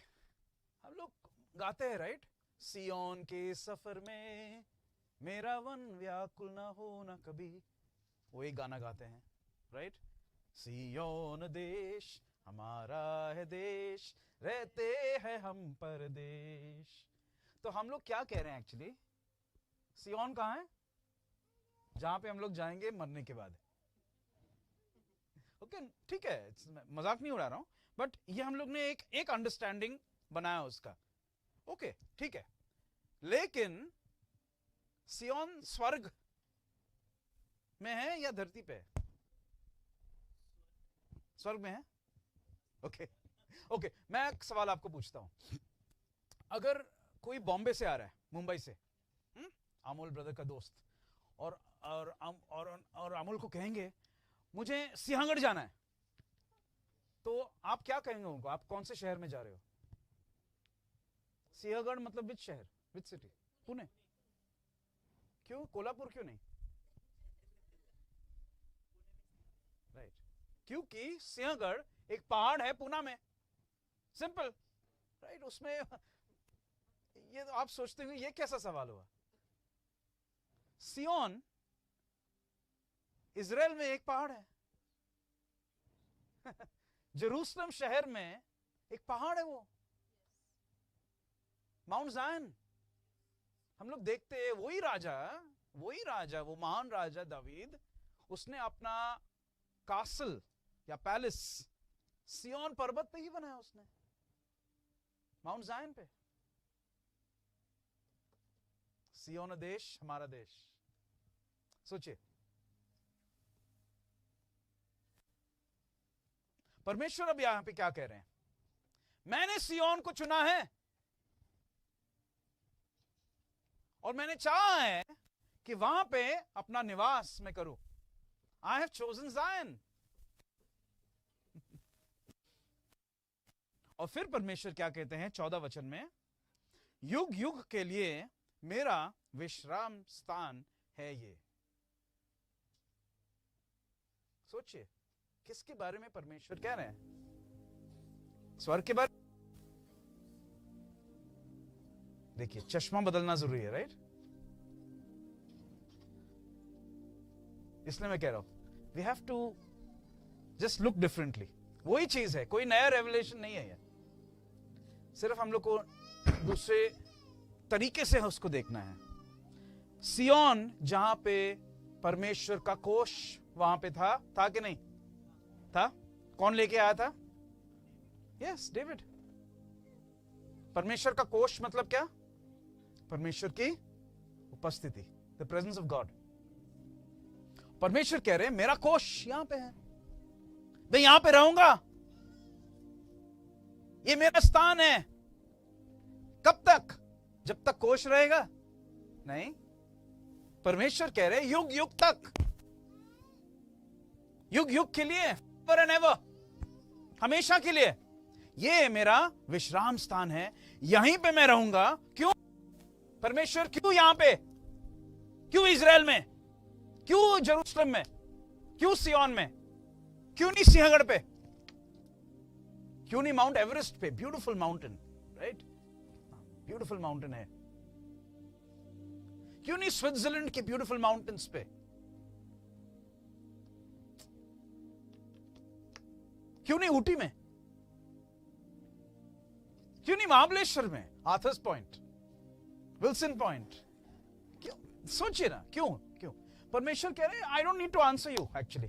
हम लोग गाते हैं राइट, सियोन के सफर में मेरा मन व्याकुल ना हो ना कभी। वो एक गाना गाते हैं राइट, सियोन देश हमारा है देश, रहते हैं हम परदेश। तो हम लोग क्या कह रहे हैं एक्चुअली? सियोन कहाँ है? जहां पे हम लोग जाएंगे मरने के बाद। ओके, ठीक है, मजाक नहीं उड़ा रहा हूं, बट ये हम लोग ने एक अंडरस्टैंडिंग बनाया उसका। ओके, ठीक है, लेकिन सियोन स्वर्ग में है या धरती पे है? स्वर्ग में है। ओके ओके, मैं एक सवाल आपको पूछता हूं। अगर कोई बॉम्बे से आ रहा है, मुंबई से, अमोल ब्रदर का दोस्त, और अमोल को कहेंगे मुझे सिंहगढ़ जाना है, तो आप क्या कहेंगे उनको? आप कौन से शहर में जा रहे हो? सिंहगढ़ मतलब विच शहर, विच सिटी? पुणे? क्यों कोल्हापुर क्यों नहीं? राइट, क्योंकि सिंहगढ़ एक पहाड़ है पुणे में, सिंपल राइट। उसमें ये तो आप सोचते हो ये कैसा सवाल हुआ? सियोन इजराइल में एक पहाड़ है। जेरूसलम शहर में एक पहाड़ है, वो माउंट जायन। हम लोग देखते हैं वही राजा, वो महान राजा दावीद, उसने अपना कासल या पैलेस सियोन पर्वत पे ही बनाया उसने, माउंट जायन पे। सियोन देश हमारा देश। सोचिए, परमेश्वर अब यहां पे क्या कह रहे हैं? मैंने सियोन को चुना है और मैंने चाहा है कि वहां पे अपना निवास मैं करूं। आई हैव चोजन जायन। और फिर परमेश्वर क्या कहते हैं 14 वचन में? युग युग के लिए मेरा विश्राम स्थान है ये। सोचिए, किसके बारे में परमेश्वर कह रहे हैं? स्वर्ग के बारे। देखिए, चश्मा बदलना जरूरी है राइट, इसलिए मैं कह रहा हूं we have to just look differently. वही चीज है, कोई नया रेवलेशन नहीं है ये, सिर्फ हम लोग को दूसरे तरीके से उसको देखना है। सियोन जहां पे परमेश्वर का कोष वहां पे था कि नहीं? था? कौन लेके आया था? Yes, David. परमेश्वर का कोष मतलब क्या? परमेश्वर की उपस्थिति, द प्रेजेंस ऑफ गॉड। परमेश्वर कह रहे हैं मेरा कोष यहां पे है, मैं यहां पे रहूंगा, ये मेरा स्थान है। कब तक? जब तक कोष रहेगा? नहीं, परमेश्वर कह रहे हैं युग युग तक, युग युग के लिए, एवर एंड एवर, हमेशा के लिए ये मेरा विश्राम स्थान है, यहीं पे मैं रहूंगा। क्यों परमेश्वर? क्यों यहां पे? क्यों इजराइल में? क्यों जेरूशलेम में? क्यों सिय्योन में? क्यों नहीं सिंहगढ़ पे? क्यों नहीं माउंट एवरेस्ट पे? Beautiful mountain, right? Beautiful mountain है। क्यों नहीं स्विट्जरलैंड के ब्यूटीफुल माउंटेन्स पे? क्यों नहीं ऊटी में? क्यों नहीं महाबलेश्वर में, आर्थर्स पॉइंट, विल्सन पॉइंट? क्यों? सोचिए ना, क्यों? क्यों? परमेश्वर कह रहे हैं I don't need to answer you, actually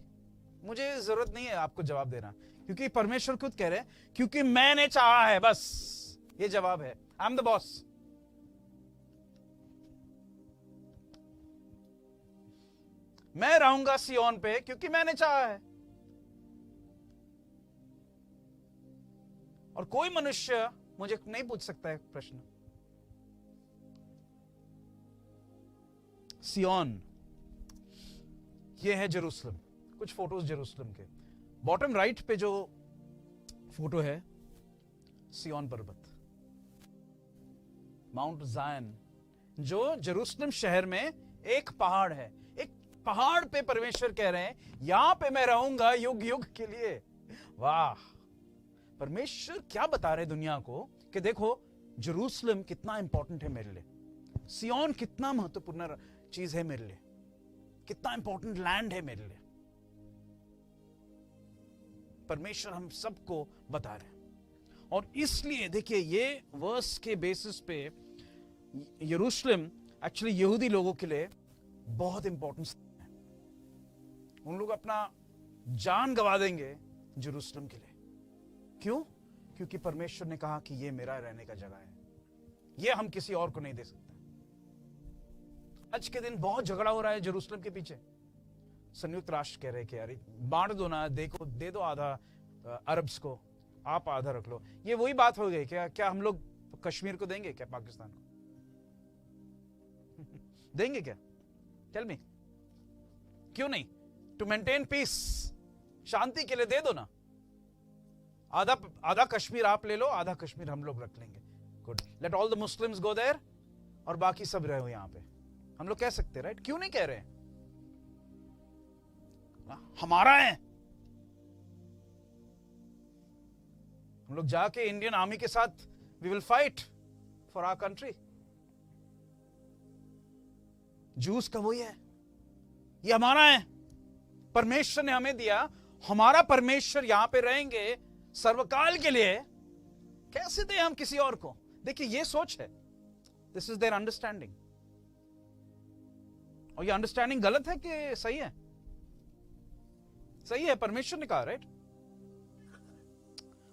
मुझे जरूरत नहीं है आपको जवाब देना, क्योंकि परमेश्वर खुद कह रहे हैं क्योंकि मैंने चाहा है, बस ये जवाब है। I am the boss. मैं रहूंगा सिय्योन पे क्योंकि मैंने चाहा है। और कोई मनुष्य मुझे नहीं पूछ सकता है प्रश्न। सिय्योन, ये है जेरूशलेम। कुछ फोटोज जेरूशलेम के। बॉटम राइट पे जो फोटो है, सिय्योन पर्वत, माउंट जायन, जो जेरूशलेम शहर में एक पहाड़ है। एक पहाड़ पे परमेश्वर कह रहे हैं यहां पे मैं रहूंगा युग युग के लिए। वाह! परमेश्वर क्या बता रहे दुनिया को कि देखो जेरूशलेम कितना इंपॉर्टेंट है मेरे लिए, सिय्योन कितना महत्वपूर्ण चीज है मेरे लिए, कितना इंपॉर्टेंट लैंड है मेरे लिए। परमेश्वर हम सबको बता रहे हैं। और इसलिए देखिए ये वर्स के बेसिस पे यरूशलेम एक्चुअली यहूदी लोगों के लिए बहुत इंपॉर्टेंट है। उन लोग अपना जान गंवा देंगे यरूशलेम के लिए। क्यों? क्योंकि परमेश्वर ने कहा कि ये मेरा रहने का जगह है, ये हम किसी और को नहीं दे सकते। आज के दिन बहुत झगड़ा हो रहा है यरूशलेम के पीछे। संयुक्त राष्ट्र कह रहे हैं कि यार बांट दो ना, देखो दे दो आधा अरब्स को, आप आधा रख लो। ये वही बात हो गई क्या? क्या हम लोग कश्मीर को देंगे क्या? पाकिस्तान को देंगे क्या? टेल मी, क्यों नहीं? टू मेंटेन पीस, शांति के लिए दे दो ना। आधा कश्मीर आप ले लो, आधा कश्मीर हम लोग रख लेंगे। Good, let all the Muslims go there और बाकी सब रहो यहां पे। हम लोग कह सकते हैं, राइट? क्यों नहीं कह रहे हैं? हमारा है। हम लोग जाके इंडियन आर्मी के साथ we will fight for our country. Jews का वही है, ये हमारा है, परमेश्वर ने हमें दिया, हमारा परमेश्वर यहां पे रहेंगे सर्वकाल के लिए। कैसे दे हम किसी और को? देखिए ये सोच है, दिस इज देयर अंडरस्टैंडिंग। और ये अंडरस्टैंडिंग गलत है कि सही है? सही है, परमेश्वर ने कहा, राइट?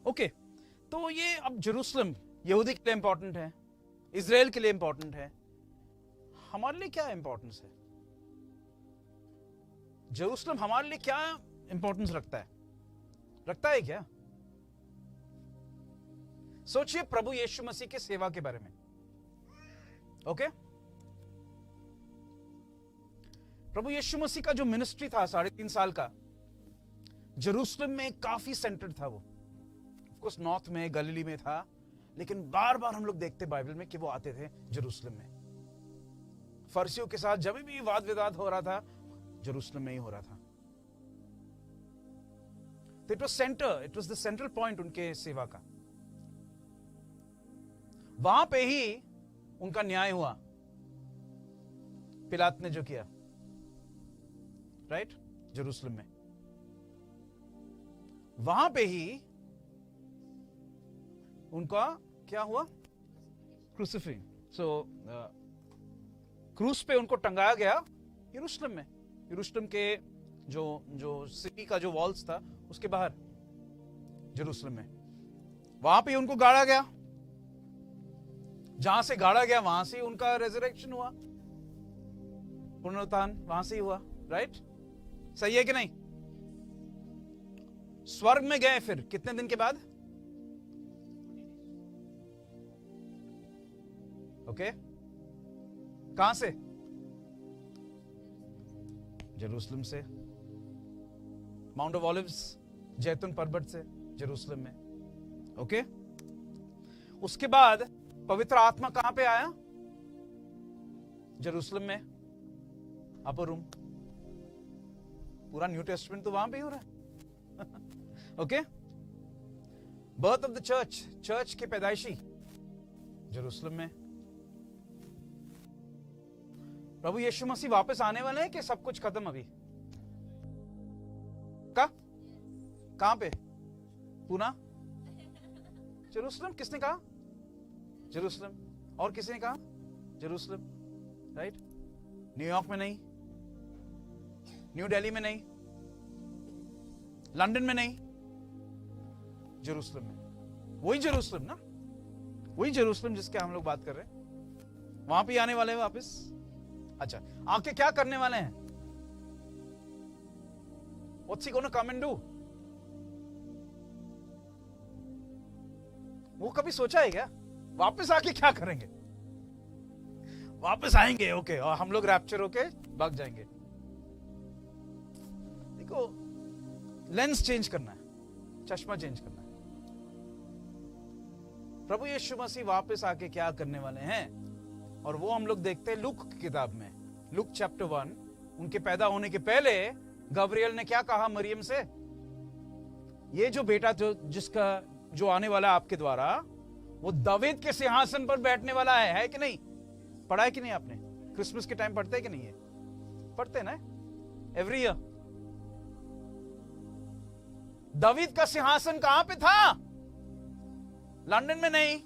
ओके, तो ये अब जेरूशलेम यहूदी के लिए इंपॉर्टेंट है, इजराइल के लिए इंपॉर्टेंट है। हमारे लिए क्या इंपॉर्टेंस है? जेरूशलेम हमारे लिए क्या इंपॉर्टेंस रखता है? रखता है क्या? सोचिए प्रभु यीशु मसीह की सेवा के बारे में। ओके, प्रभु यीशु मसीह का जो मिनिस्ट्री था 3.5 साल का, जेरूशलेम में काफी सेंटर्ड था वो। ऑफ कोर्स नॉर्थ में, गलीली में था, लेकिन बार बार हम लोग देखते बाइबल में कि वो आते थे जेरूशलेम में। फरीसियों के साथ जब भी वाद विवाद हो रहा था, जेरूशलेम में ही हो रहा था। तो it was the central point उनके सेवा का। वहां पे ही उनका न्याय हुआ, पिलात ने जो किया, राइट? जेरूशलेम में वहां पे ही उनका क्या हुआ? क्रूसिफिंग। सो क्रूस पे उनको टंगाया गया यरूशलेम में। यरूशलेम के जो सिटी का जो वॉल्स था उसके बाहर जेरूसलम में, वहां पे उनको गाड़ा गया, जहां से गाड़ा गया वहां से उनका रेजरेक्शन हुआ, पुनरुत्थान वहां से ही हुआ, राइट? सही है कि नहीं? स्वर्ग में गए फिर कितने दिन के बाद? ओके, कहां से? जेरूसलम से, माउंट ऑफ ऑलिव्स, जैतून पर्वत से जेरूसलम में। ओके, उसके बाद पवित्र आत्मा कहां पे आया? जेरूसलम में, अपर रूम। पूरा न्यू टेस्टमेंट तो वहां पे ही हो रहा है। Okay, birth of the church, church की पैदाइशी जेरूसलम में। प्रभु यीशु मसीह वापस आने वाले हैं कि सब कुछ खत्म अभी? कहां पे? पुणे, जेरूसलम। किसने कहा? जेरूसलम। और किसी ने कहा? Jerusalem, right? न्यूयॉर्क में नहीं, न्यू दिल्ली में नहीं, लंदन में नहीं, जेरूसलम में। वही जेरूसलम ना, वही जेरूसलम जिसके हम लोग बात कर रहे हैं, वहां पे आने वाले हैं वापस। अच्छा, आके क्या करने वाले हैं? What's he gonna come and do? वो कभी सोचा है क्या वापस आके क्या करेंगे? वापस आएंगे, ओके, और हम लोग रैप्चर होके भाग जाएंगे। देखो, लेंस चेंज करना है, चश्मा चेंज करना है। प्रभु यीशु मसीह वापस आके क्या करने वाले हैं, और वो हम लोग देखते हैं लूक की किताब में, लूक चैप्टर 1। उनके पैदा होने के पहले गब्रियल ने क्या कहा मरियम से? ये जो बेटा जिसका जो आने वाला है आपके द्वारा, वो दाऊद के सिंहासन पर बैठने वाला है कि नहीं? पढ़ा है कि नहीं आपने? क्रिसमस के टाइम पढ़ते है कि नहीं? है पढ़ते हैं ना एवरी ईयर। दाऊद का सिंहासन कहां पे था? लंदन में नहीं,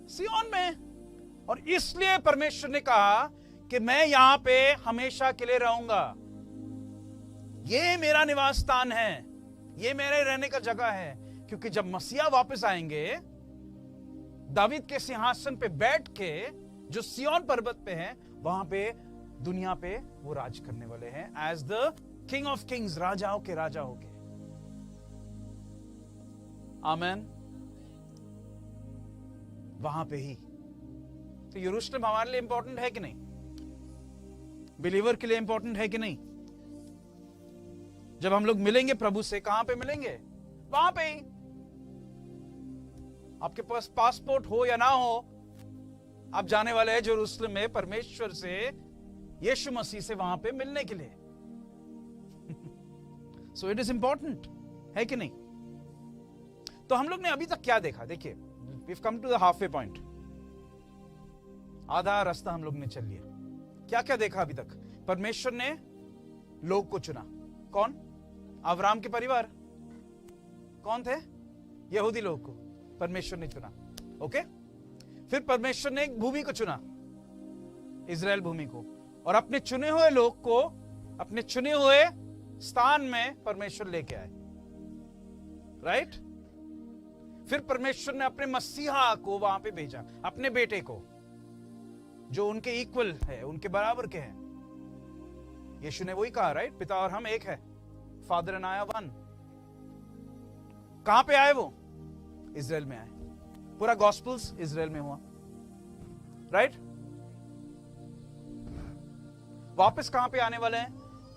सियोन में। और इसलिए परमेश्वर ने कहा कि मैं यहां पे हमेशा के लिए रहूंगा, ये मेरा निवास स्थान है, ये मेरे रहने का जगह है। क्योंकि जब मसीहा वापस आएंगे, दाऊद के सिंहासन पे बैठ के, जो सियोन पर्वत पे है, वहां पे दुनिया पे वो राज करने वाले हैं as the king of kings, राजाओं के राजा होके। आमेन। वहां पे ही तो यरूशलेम हमारे लिए इंपॉर्टेंट है कि नहीं? बिलीवर के लिए इंपॉर्टेंट है कि नहीं? जब हम लोग मिलेंगे प्रभु से, कहां पे मिलेंगे? वहां पे ही। आपके पास पासपोर्ट हो या ना हो, आप जाने वाले हैं यरूशलेम में परमेश्वर से, यीशु मसीह से, वहां पे मिलने के लिए। सो इट इज इंपॉर्टेंट है कि नहीं? तो हम लोग ने अभी तक क्या देखा? देखिए, we've come to the halfway point। आधा रास्ता हम लोग ने चल लिया। क्या क्या देखा अभी तक? परमेश्वर ने लोग को चुना। कौन? अब्राहम के परिवार। कौन थे? यहूदी लोग को परमेश्वर ने चुना। ओके, फिर परमेश्वर ने एक भूमि को चुना, इजराइल भूमि को, और अपने चुने हुए लोग को अपने चुने हुए स्थान में परमेश्वर लेके आए, राइट? फिर परमेश्वर ने अपने मसीहा को वहां पे भेजा, अपने बेटे को, जो उनके इक्वल है, उनके बराबर के हैं। यीशु ने वही कहा, राइट? पिता और हम एक है, father and I R one. कहां पे आए वो? इजराइल में आए। पूरा गॉस्पेल्स इजराइल में हुआ, राइट? वापस कहां पे आने वाले हैं?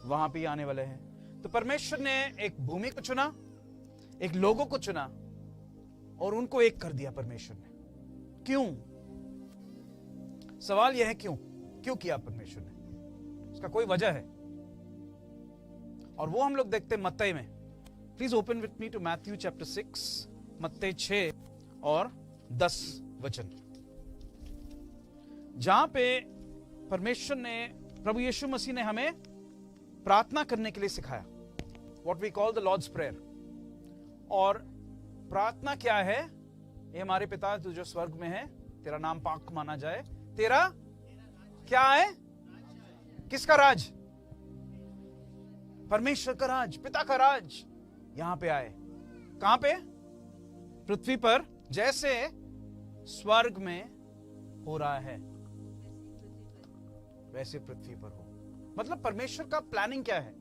वहां पे आने वाले हैं। तो परमेश्वर ने एक भूमि को चुना, एक लोगों को चुना, और उनको एक कर दिया परमेश्वर ने। क्यों? सवाल यह है क्यों? क्यों किया परमेश्वर ने? उसका कोई वजह है, और वो हम लोग देखते हैं मत्ती में। Please open with me to Matthew chapter 6, मत्ती 6 और 10 वचन, जहां पे परमेश्वर ने, प्रभु यीशु मसीह ने हमें प्रार्थना करने के लिए सिखाया, what we call the Lord's prayer. और प्रार्थना क्या है? ये हमारे पिता तू जो स्वर्ग में है, तेरा नाम पाक माना जाए, तेरा क्या है? किसका राज? परमेश्वर का राज, पिता का राज यहां पे आए। कहां पे? पृथ्वी पर, जैसे स्वर्ग में हो रहा है वैसे पृथ्वी पर हो। मतलब परमेश्वर का प्लानिंग क्या है,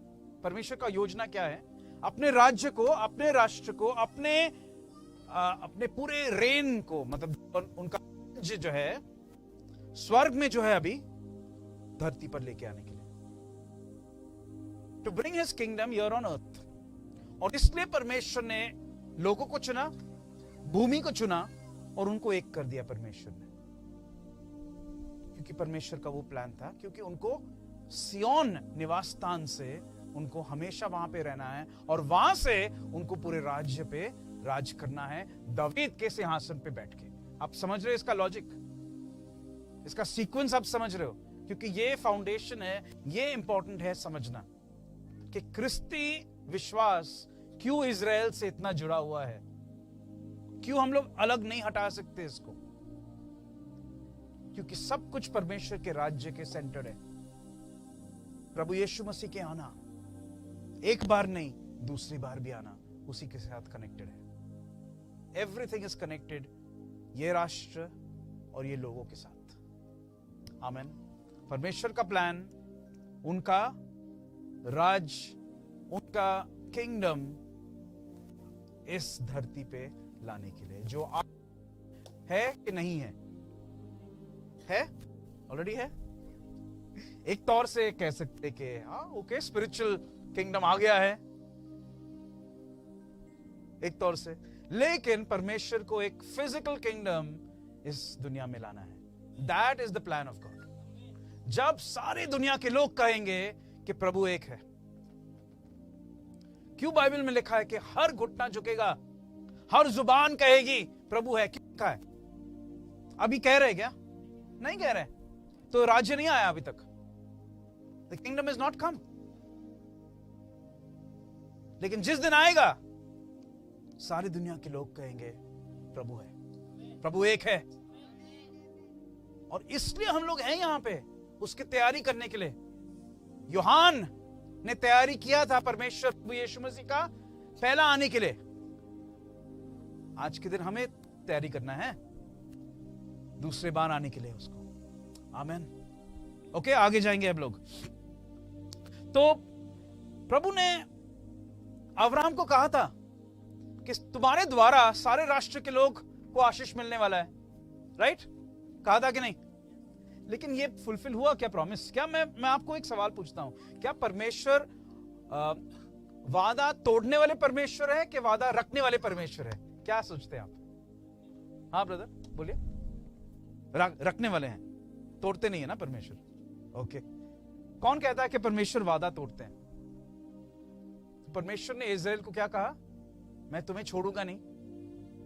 परमेश्वर का योजना क्या है? अपने राज्य को, अपने राष्ट्र को, अपने पूरे रेन को, मतलब उनका राज्य जो है स्वर्ग में जो है अभी धरती पर लेके आने के लिए, to bring his kingdom here on earth. और इसलिए परमेश्वर ने लोगों को चुना, भूमि को चुना और उनको एक कर दिया परमेश्वर ने, क्योंकि परमेश्वर का वो प्लान था, क्योंकि उनको सियोन निवास स्थान से उनको हमेशा वहां पे रहना है और वहां से उनको पूरे राज्य पे राज करना है, दावीद के सिंहासन पे बैठ के। आप समझ रहे हो इसका लॉजिक, इसका सीक्वेंस आप समझ रहे हो? क्योंकि ये फाउंडेशन है, ये इंपॉर्टेंट है समझना कि क्रिस्ती विश्वास क्यों इजराइल से इतना जुड़ा हुआ है, क्यों हम लोग अलग नहीं हटा सकते इसको, क्योंकि सब कुछ परमेश्वर के राज्य के सेंटर है। प्रभु यीशु मसीह के आना एक बार नहीं, दूसरी बार भी आना उसी के साथ कनेक्टेड है। एवरीथिंग इज कनेक्टेड, ये राष्ट्र और ये लोगों के साथ। आमेन। परमेश्वर का प्लान, उनका राज, उनका किंगडम इस धरती पे लाने के लिए, जो है कि नहीं है? है, ऑलरेडी है। एक तौर से कह सकते कि हाँ ओके, स्पिरिचुअल किंगडम आ गया है एक तौर से, लेकिन परमेश्वर को एक फिजिकल किंगडम इस दुनिया में लाना है। That is the plan of God. जब सारी दुनिया के लोग कहेंगे कि प्रभु एक है, क्यों बाइबल में लिखा है कि हर घुटना झुकेगा, हर जुबान कहेगी प्रभु है? क्यों लिखा है? अभी कह रहे क्या? नहीं कह रहे, तो राज्य नहीं आया अभी तक। The kingdom is not come. लेकिन जिस दिन आएगा सारी दुनिया के लोग कहेंगे प्रभु है, प्रभु एक है। और इसलिए हम लोग हैं यहां पे उसकी तैयारी करने के लिए। यूहान ने तैयारी किया था परमेश्वर प्रभु यीशु मसीह का पहला आने के लिए। आज के दिन हमें तैयारी करना है दूसरे बार आने के लिए उसको। आमीन। ओके, आगे जाएंगे अब लोग। तो प्रभु ने अब्राहम को कहा था कि तुम्हारे द्वारा सारे राष्ट्र के लोग को आशीष मिलने वाला है, राइट? कहा था कि नहीं? लेकिन ये फुलफिल हुआ क्या प्रॉमिस? क्या मैं आपको एक सवाल पूछता हूं, क्या परमेश्वर वादा तोड़ने वाले परमेश्वर है कि वादा रखने वाले परमेश्वर है? क्या सोचते हैं आप? हाँ ब्रदर बोलिए। रखने वाले हैं, तोड़ते नहीं है ना परमेश्वर। ओके, कौन कहता है कि परमेश्वर वादा तोड़ते हैं? परमेश्वर ने इज़राइल को क्या कहा? मैं तुम्हें छोड़ूंगा नहीं,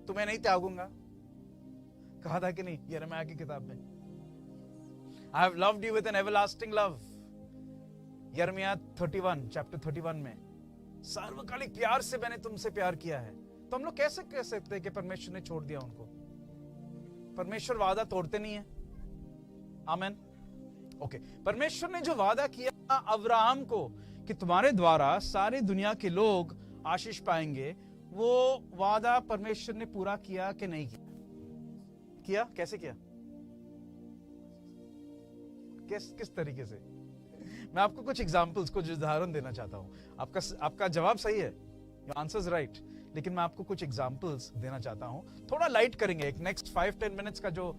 तुम्हें नहीं त्यागूंगा। कहा था कि नहीं यिर्मयाह की किताब में? I have loved you with an everlasting love. यिर्मयाह 31 चैप्टर 31 में, सार्वकालिक प्यार से मैंने तुमसे प्यार किया है। तो हम लोग कैसे कह सकते हैं कि परमेश्वर ने छोड़ दिया उनको? परमेश्वर वादा तोड़ते नहीं है। आमीन। ओके, परमेश्वर ने जो वादा किया अब्राहम को कि तुम्हारे द्वारा सारी दुनिया के लोग आशीष पाएंगे, वो वादा परमेश्वर ने पूरा किया कि नहीं किया? किया। कैसे किया? किस तरीके से? मैं आपको कुछ एग्जांपल्स, कुछ उदाहरण देना चाहता हूं। आपका जवाब सही है, योर आंसर इज राइट, लेकिन मैं आपको कुछ एग्जांपल्स देना चाहता हूं। थोड़ा लाइट करेंगे, एक नेक्स्ट 5-10 मिनट्स का जो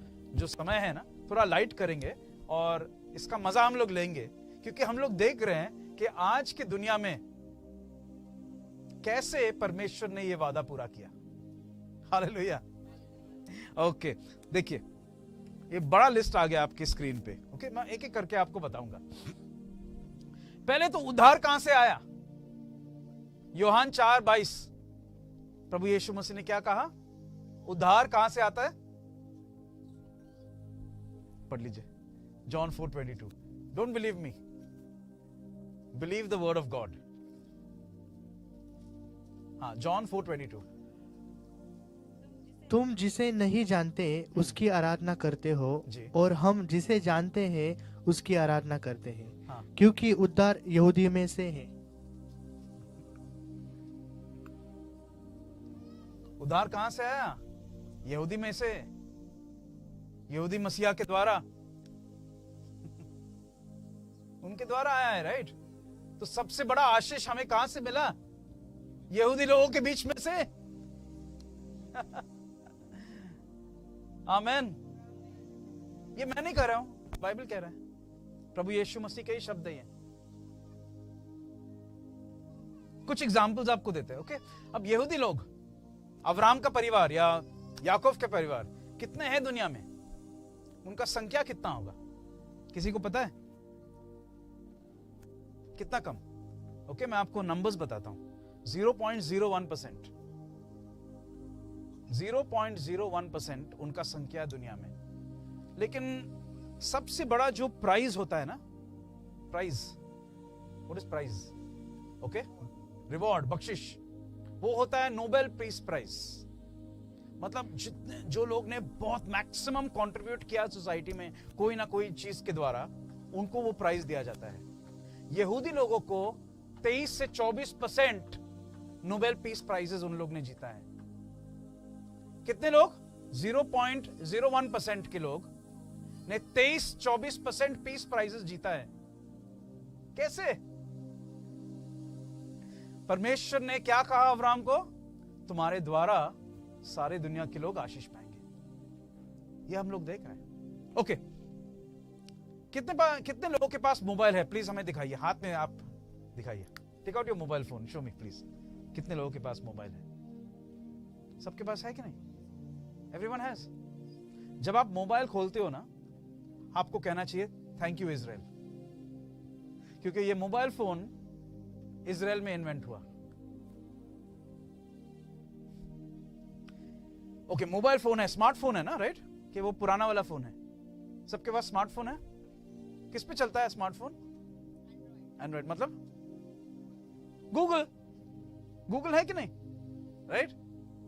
समय है ना, थोड़ा लाइट करेंगे और इसका मजा हम लोग लेंगे, क्योंकि हम लोग देख रहे हैं कि आज की दुनिया में कैसे परमेश्वर ने यह वादा पूरा किया। हालेलुया। ओके, देखिए ये बड़ा लिस्ट आ गया आपकी स्क्रीन पे। ओके, मैं एक एक करके आपको बताऊंगा। पहले तो उद्धार कहां से आया? यूहान 4:22, प्रभु यीशु मसीह ने क्या कहा? उद्धार कहां से आता है? पढ़ लीजिए, John 4:22। Don't believe me, believe the word of God. हाँ, जॉन 4:22। तुम जिसे नहीं जानते उसकी आराधना करते हो जी। और हम जिसे जानते हैं उसकी आराधना करते हैं, हाँ। क्योंकि उद्धार यहूदी में से है। उद्धार कहां से आया? यहूदी में से, यहूदी मसीहा के द्वारा, उनके द्वारा आया है, राइट? तो सबसे बड़ा आशीष हमें कहां से मिला? यहूदी लोगों के बीच में से। आमेन। ये मैं नहीं कह रहा हूं, बाइबल कह रहा है, प्रभु यीशु मसीह के ही शब्द हैं। कुछ एग्जाम्पल्स आपको देते हैं, ओके? अब यहूदी लोग, अब्राहम का परिवार या याकूब का परिवार कितने हैं दुनिया में? उनका संख्या कितना होगा? किसी को पता है? कितना कम? ओके, मैं आपको नंबर्स बताता हूं। 0.01%, 0.01% उनका संख्या दुनिया में। लेकिन सबसे बड़ा जो प्राइज होता है ना, prize, what is prize? Okay, reward, बख्शिश, वो होता है नोबेल पीस प्राइज। मतलब जितने जो लोग ने बहुत मैक्सिमम कंट्रीब्यूट किया सोसाइटी में कोई ना कोई चीज के द्वारा, उनको वो प्राइज दिया जाता है। यहूदी लोगों को 23 से 24% नोबेल पीस प्राइजेस उन लोग ने जीता है। कितने लोग? 0.01% के लोग ने 23-24% पीस प्राइजेस जीता है। कैसे? परमेश्वर ने क्या कहा अब्राहम को? तुम्हारे द्वारा सारे दुनिया के लोग आशीष पाएंगे। ये हम लोग देख रहे हैं। ओके, कितने लोगों के पास मोबाइल है? प्लीज हमें दिखाइए, हाथ में आप दिखाइए। Take out your mobile phone, show me please. कितने लोगों के पास मोबाइल है? सबके पास है कि नहीं? Everyone has. जब आप मोबाइल खोलते हो ना, आपको कहना चाहिए थैंक यू इजराइल, क्योंकि ये मोबाइल फोन इजराइल में इन्वेंट हुआ। ओके, मोबाइल फोन है, स्मार्टफोन है ना, राइट? कि वो पुराना वाला फोन है। सबके पास स्मार्टफोन है। किस पे चलता है स्मार्टफोन? एंड्रॉइड। मतलब गूगल, गूगल है कि नहीं, राइट?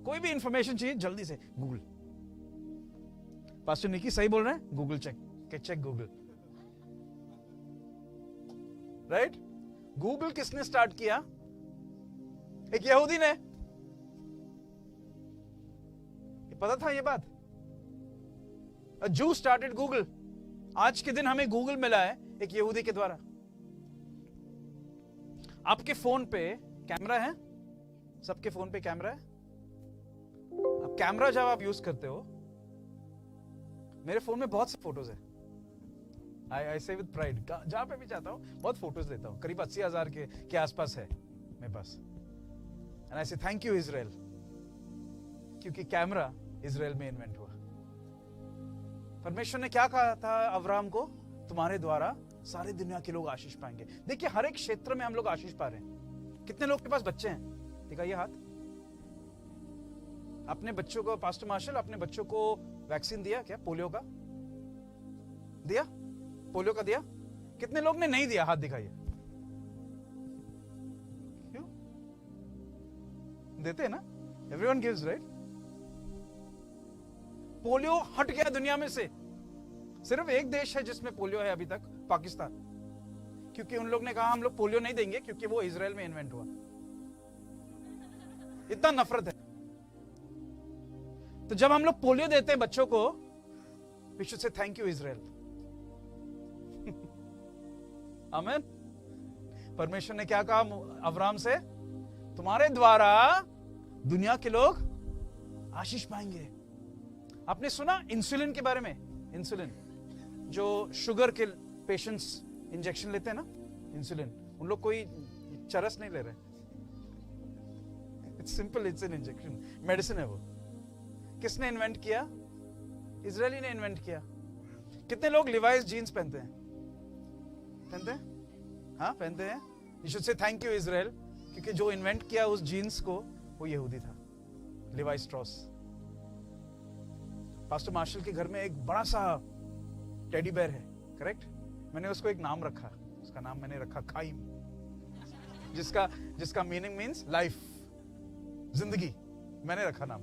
कोई भी इंफॉर्मेशन चाहिए जल्दी से गूगल। पास्टर निकी सही बोल रहे हैं, Google check Google, right? Google किसने स्टार्ट किया? एक यहूदी ने। पता था ये बात? A Jew started Google। आज के दिन हमें गूगल मिला है एक यहूदी के द्वारा। आपके फोन पे कैमरा है? सबके फोन पे कैमरा है। अब कैमरा जब आप यूज करते हो, मेरे फोन में बहुत से फोटोज है। आई से विद प्राइड, जहां पे भी जाता हूं बहुत फोटोज लेता हूं। करीब 80,000 के आसपास है मेरे पास। एंड आई से थैंक यू इजराइल, क्योंकि कैमरा इजराइल में इन्वेंट हुआ। परमेश्वर ने क्या कहा था अब्राहम को? तुम्हारे द्वारा सारी दुनिया के लोग आशीष पाएंगे। देखिए, हर एक क्षेत्र में हम लोग आशीष पा रहे हैं। कितने लोग के पास बच्चे हैं? दिखाइए हाथ। अपने बच्चों को, पास्टर मार्शल, अपने बच्चों को वैक्सीन दिया क्या? पोलियो का दिया? पोलियो का दिया? कितने लोग ने नहीं दिया? हाथ दिखाइए। क्यों देते हैं ना? Everyone gives, right? पोलियो हट गया दुनिया में से। सिर्फ एक देश है जिसमें पोलियो है अभी तक, पाकिस्तान, क्योंकि उन लोग ने कहा हम लोग पोलियो नहीं देंगे, क्योंकि वो इजराइल में इन्वेंट हुआ। इतना नफरत है। तो जब हम लोग पोलियो देते हैं बच्चों को, we should say thank you Israel. आमीन। परमेश्वर ने क्या कहा अब्राहम से? तुम्हारे द्वारा दुनिया के लोग आशीष पाएंगे। आपने सुना इंसुलिन के बारे में? इंसुलिन जो शुगर के पेशेंट्स इंजेक्शन लेते हैं ना, इंसुलिन, उन लोग कोई चरस नहीं ले रहे। It's simple, it's an injection, medicine है वो। किसने इन्वेंट किया? इजरायली ने इन्वेंट किया। कितने लोग लिवाइस जीन्स पहनते हैं? पहनते हैं? हाँ, पहनते हैं। You should say thank you Israel, क्योंकि जो इन्वेंट किया उस जीन्स को वो यहूदी था, लिवाइस स्ट्रॉस। पास्टर मार्शल के घर में एक बड़ा सा टेडी बेयर है, करेक्ट? मैंने उसको एक नाम रखा, उसका नाम मैंने रखा खाइम, जिसका मीनिंग मीन्स लाइफ, जिंदगी। मैंने रखा नाम।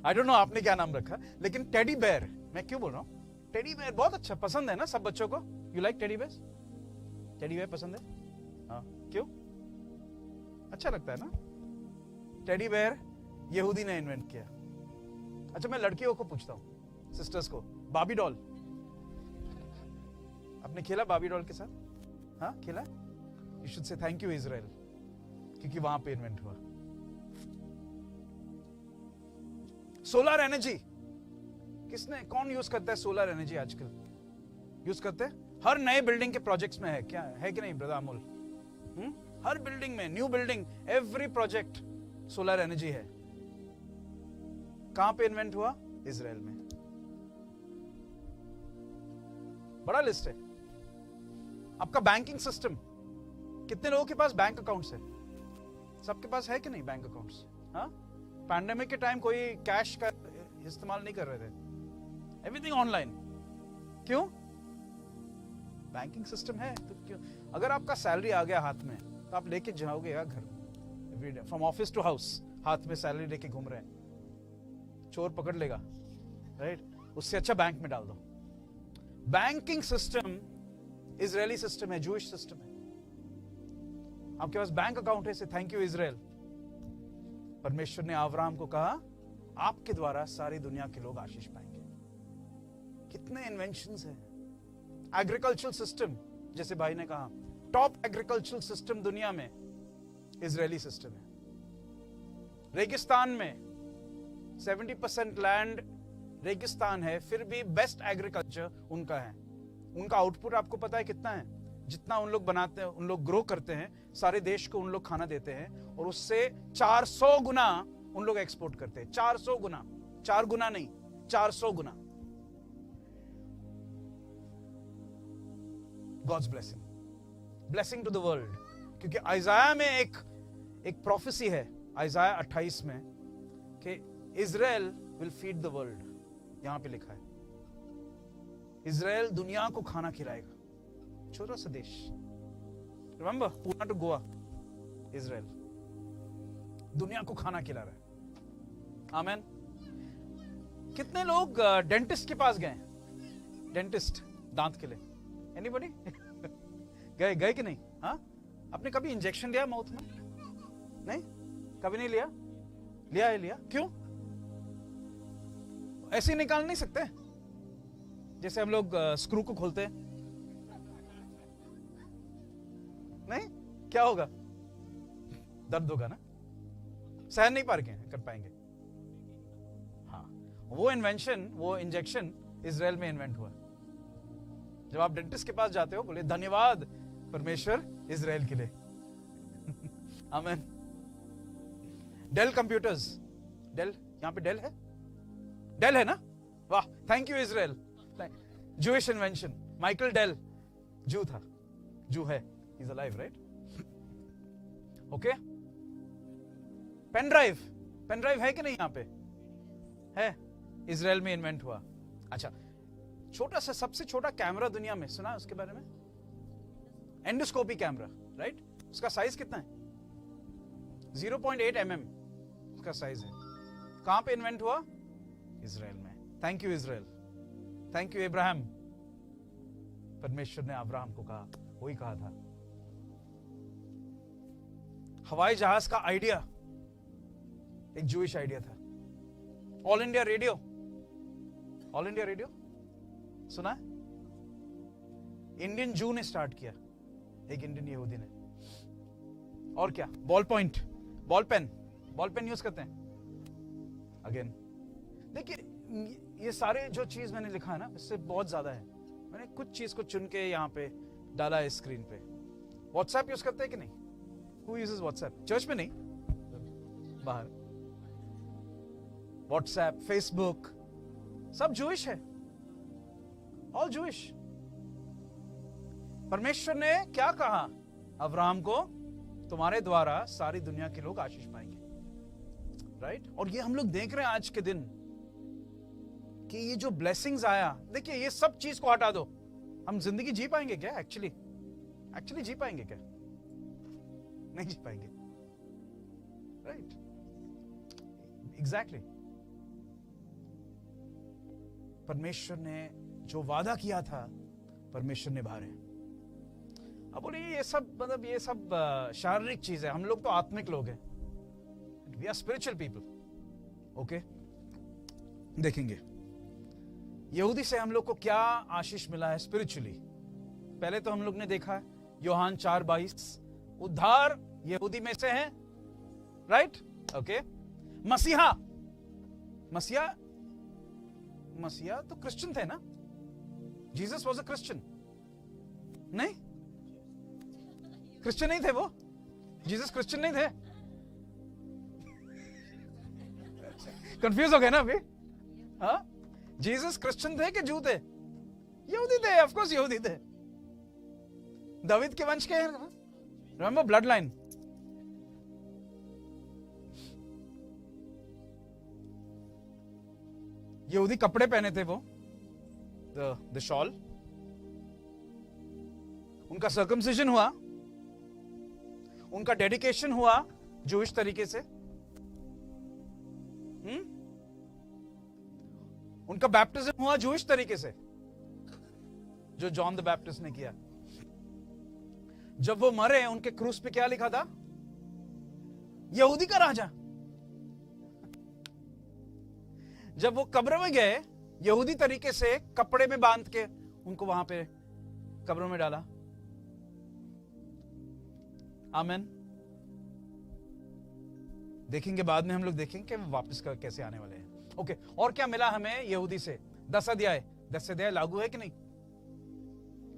आई डोंट नो आपने क्या नाम रखा, लेकिन टेडी बेयर, मैं क्यों बोल रहा हूं? टेडी बेयर बहुत अच्छा, पसंद है ना सब बच्चों को? You like teddy bear? Teddy bear पसंद है? हाँ, क्यों? अच्छा लगता है ना? टेडी बेयर यहूदी ने इन्वेंट किया। अच्छा, मैं लड़कियों को पूछता हूं, सिस्टर्स को, बाबी डॉल आपने खेला बाबी डॉल के साथ? हाँ, खेला? You should say thank you Israel, क्योंकि वहां पे इन्वेंट हुआ। सोलर एनर्जी कौन यूज करता है? सोलर एनर्जी आजकल यूज करते हैं, हर नए बिल्डिंग के प्रोजेक्ट्स में है, क्या है कि नहीं ब्रदर अमोल? हर बिल्डिंग में, new building, every project solar energy है। कहां पे इन्वेंट हुआ? इजराइल में। बड़ा लिस्ट है। आपका बैंकिंग सिस्टम, कितने लोगों के पास बैंक अकाउंट्स है? सबके पास है कि नहीं बैंक अकाउंट्स? हाँ, पैंडेमिक के टाइम कोई कैश का इस्तेमाल नहीं कर रहे थे, एवरीथिंग ऑनलाइन। क्यों? बैंकिंग सिस्टम है तो क्यों? अगर आपका सैलरी आ गया हाथ में तो आप लेके जाओगे या घर everyday, from office to house, हाथ में सैलरी लेके घूम रहे हैं, चोर पकड़ लेगा, राइट? उससे अच्छा बैंक में डाल दो। बैंकिंग सिस्टम इजरायली सिस्टम है, जूइश सिस्टम है। आपके पास बैंक अकाउंट है, से थैंक यू इजराइल। परमेश्वर ने अब्राहम को कहा, आपके द्वारा सारी दुनिया के लोग आशीष पाएंगे। कितने इन्वेंशंस हैं। एग्रीकल्चरल सिस्टम, जैसे भाई ने कहा, टॉप एग्रीकल्चरल सिस्टम दुनिया में इजरायली सिस्टम है। रेगिस्तान में 70% लैंड रेगिस्तान है, फिर भी बेस्ट एग्रीकल्चर उनका है। उनका आउटपुट आपको पता है कितना है? जितना उन लोग बनाते हैं, उन लोग ग्रो करते हैं, सारे देश को उन लोग खाना देते हैं, और उससे 400 गुना उन लोग एक्सपोर्ट करते हैं। 400 गुना, 4 गुना नहीं, 400 गुना। God's blessing, blessing to the world। क्योंकि आइजाया में एक प्रोफेसी है, आइजाया 28 में, कि Israel will feed the world. यहां पे लिखा है इजराइल दुनिया को खाना खिलाएगा। छोटा सा देश, remember, Poona to Goa, Israel दुनिया को खाना खिला रहा है। आमेन। कितने लोग डेंटिस्ट के पास गए? डेंटिस्ट, दांत के लिए, एनीबॉडी? गए कि नहीं? हाँ, आपने कभी इंजेक्शन लिया माउथ में? नहीं, कभी नहीं लिया? लिया? क्यों? ऐसे ही निकाल नहीं सकते, जैसे हम लोग स्क्रू को खोलते हैं? नहीं, क्या होगा? दर्द होगा ना, सहन नहीं कर पाएंगे। हाँ, वो इन्वेंशन, वो इंजेक्शन इजराइल में इन्वेंट हुआ। जब आप डेंटिस्ट के पास जाते हो, बोले धन्यवाद परमेश्वर इजराइल के लिए। आमीन। डेल कंप्यूटर्स, डेल, यहां पे डेल है ना? वाह, thank you Israel. Jewish invention, Michael Dell, Jew था, जू है, he is alive, right? Okay. Pen drive है कि नहीं? यहां पे है, इजराइल में इन्वेंट हुआ। अच्छा, छोटा सा, सबसे छोटा कैमरा दुनिया में, सुना उसके बारे में? Endoscopy camera, right? उसका साइज कितना है? 0.8 mm उसका साइज है। कहां पे इन्वेंट हुआ? इजराइल में। Thank you Israel, thank you Ibrahim. परमेश्वर ने अब्राहम को कहा, वही कहा था। हवाई जहाज का आइडिया एक जूइश आइडिया था। ऑल इंडिया रेडियो सुना है? इंडियन जू ने स्टार्ट किया, एक इंडियन यहूदी ने। और क्या? बॉल पेन यूज करते हैं। अगेन देखिए, ये सारे जो चीज मैंने लिखा है ना, इससे बहुत ज्यादा है। मैंने कुछ चीज को चुन के यहाँ पे डाला है स्क्रीन पे। व्हाट्सएप यूज करते हैं कि नहीं? Who uses WhatsApp? चर्च में नहीं, बाहर। व्हाट्सएप, फेसबुक, सब जूइश है, ऑल जूइश। परमेश्वर ने क्या कहा अब्राहम को? तुम्हारे द्वारा सारी दुनिया के लोग आशीष पाएंगे, राइट? और ये हम लोग देख रहे हैं आज के दिन कि ये जो ब्लेसिंग्स आया, देखिए, ये सब चीज को हटा दो, हम जिंदगी जी पाएंगे क्या? एक्चुअली जी पाएंगे क्या? नहीं जी पाएंगे, राइट? एग्जैक्टली। परमेश्वर ने जो वादा किया था, परमेश्वर निभा रहे हैं। अब बोलिए, ये सब मतलब ये सब शारीरिक चीज है, हम लोग तो आत्मिक लोग हैं। We are spiritual people. Okay, देखेंगे यहूदी से हम लोग को क्या आशीष मिला है स्पिरिचुअली. पहले तो हम लोग ने देखा है यूहान 4:22, उद्धार यहूदी में से है, राइट. ओके, मसीहा तो क्रिश्चियन थे ना. Jesus was a Christian. नहीं, क्रिश्चियन नहीं थे वो. जीसस क्रिश्चियन नहीं थे. कंफ्यूज हो गए ना अभी. हाँ, जीसस क्रिश्चियन थे कि जू थे? यहूदी थे, ऑफ कोर्स यहूदी थे. दाऊद के वंश के हैं. Remember blood line. यहूदी कपड़े पहने थे वो, द शॉल. उनका सर्कमसिजन हुआ, उनका डेडिकेशन हुआ जूइश तरीके से. उनका बैप्टिज्म हुआ जूइश तरीके से, जो जॉन द बैप्टिस्ट ने किया. जब वो मरे, उनके क्रूस पे क्या लिखा था? यहूदी का राजा. जब वो कब्र में गए, यहूदी तरीके से कपड़े में बांध के उनको वहां पे कब्रों में डाला. आमेन. देखेंगे बाद में, हम लोग देखेंगे कि वापस कैसे आने वाले हैं. ओके, और क्या मिला हमें यहूदी से? 10 अध्याय लागू है कि नहीं?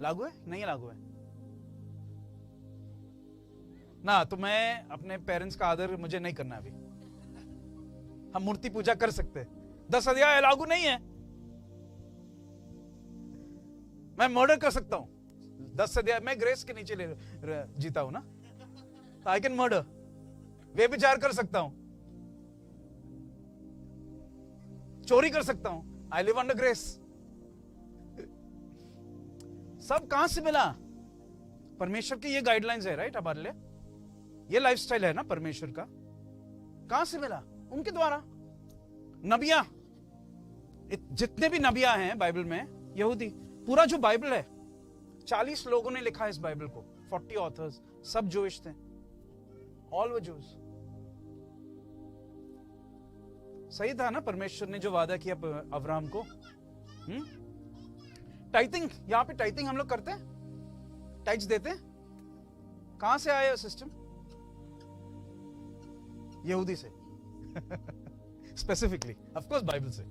लागू है? नहीं लागू है ना. तो मैं अपने पेरेंट्स का आदर मुझे नहीं करना अभी. हम मूर्ति पूजा कर सकते हैं. 10 अध्याय लागू नहीं है. मैं मर्डर कर सकता हूं. 10 अध्याय मैं ग्रेस के नीचे जीता हूं ना. I can murder. वे विचार कर सकता हूं, चोरी कर सकता हूं. I live under grace. सब कहां से मिला? परमेश्वर की ये गाइडलाइंस है, राइट. हमारे लिए ये लाइफस्टाइल है ना परमेश्वर का. कहां से मिला? उनके द्वारा. नबियां, जितने भी नबियां हैं बाइबल में, यहूदी. पूरा जो बाइबल है, 40 लोगों ने लिखा इस बाइबल को. 40 ऑथर्स, सब जूइश थे. All were juice. सही था ना परमेश्वर ने जो वादा किया अब्राहम को. टाइथिंग, यहां पे टाइथिंग हम लोग करते हैं, टैक्स देते हैं. कहां से आया सिस्टम? यहूदी से. स्पेसिफिकली, ऑफ कोर्स बाइबल से,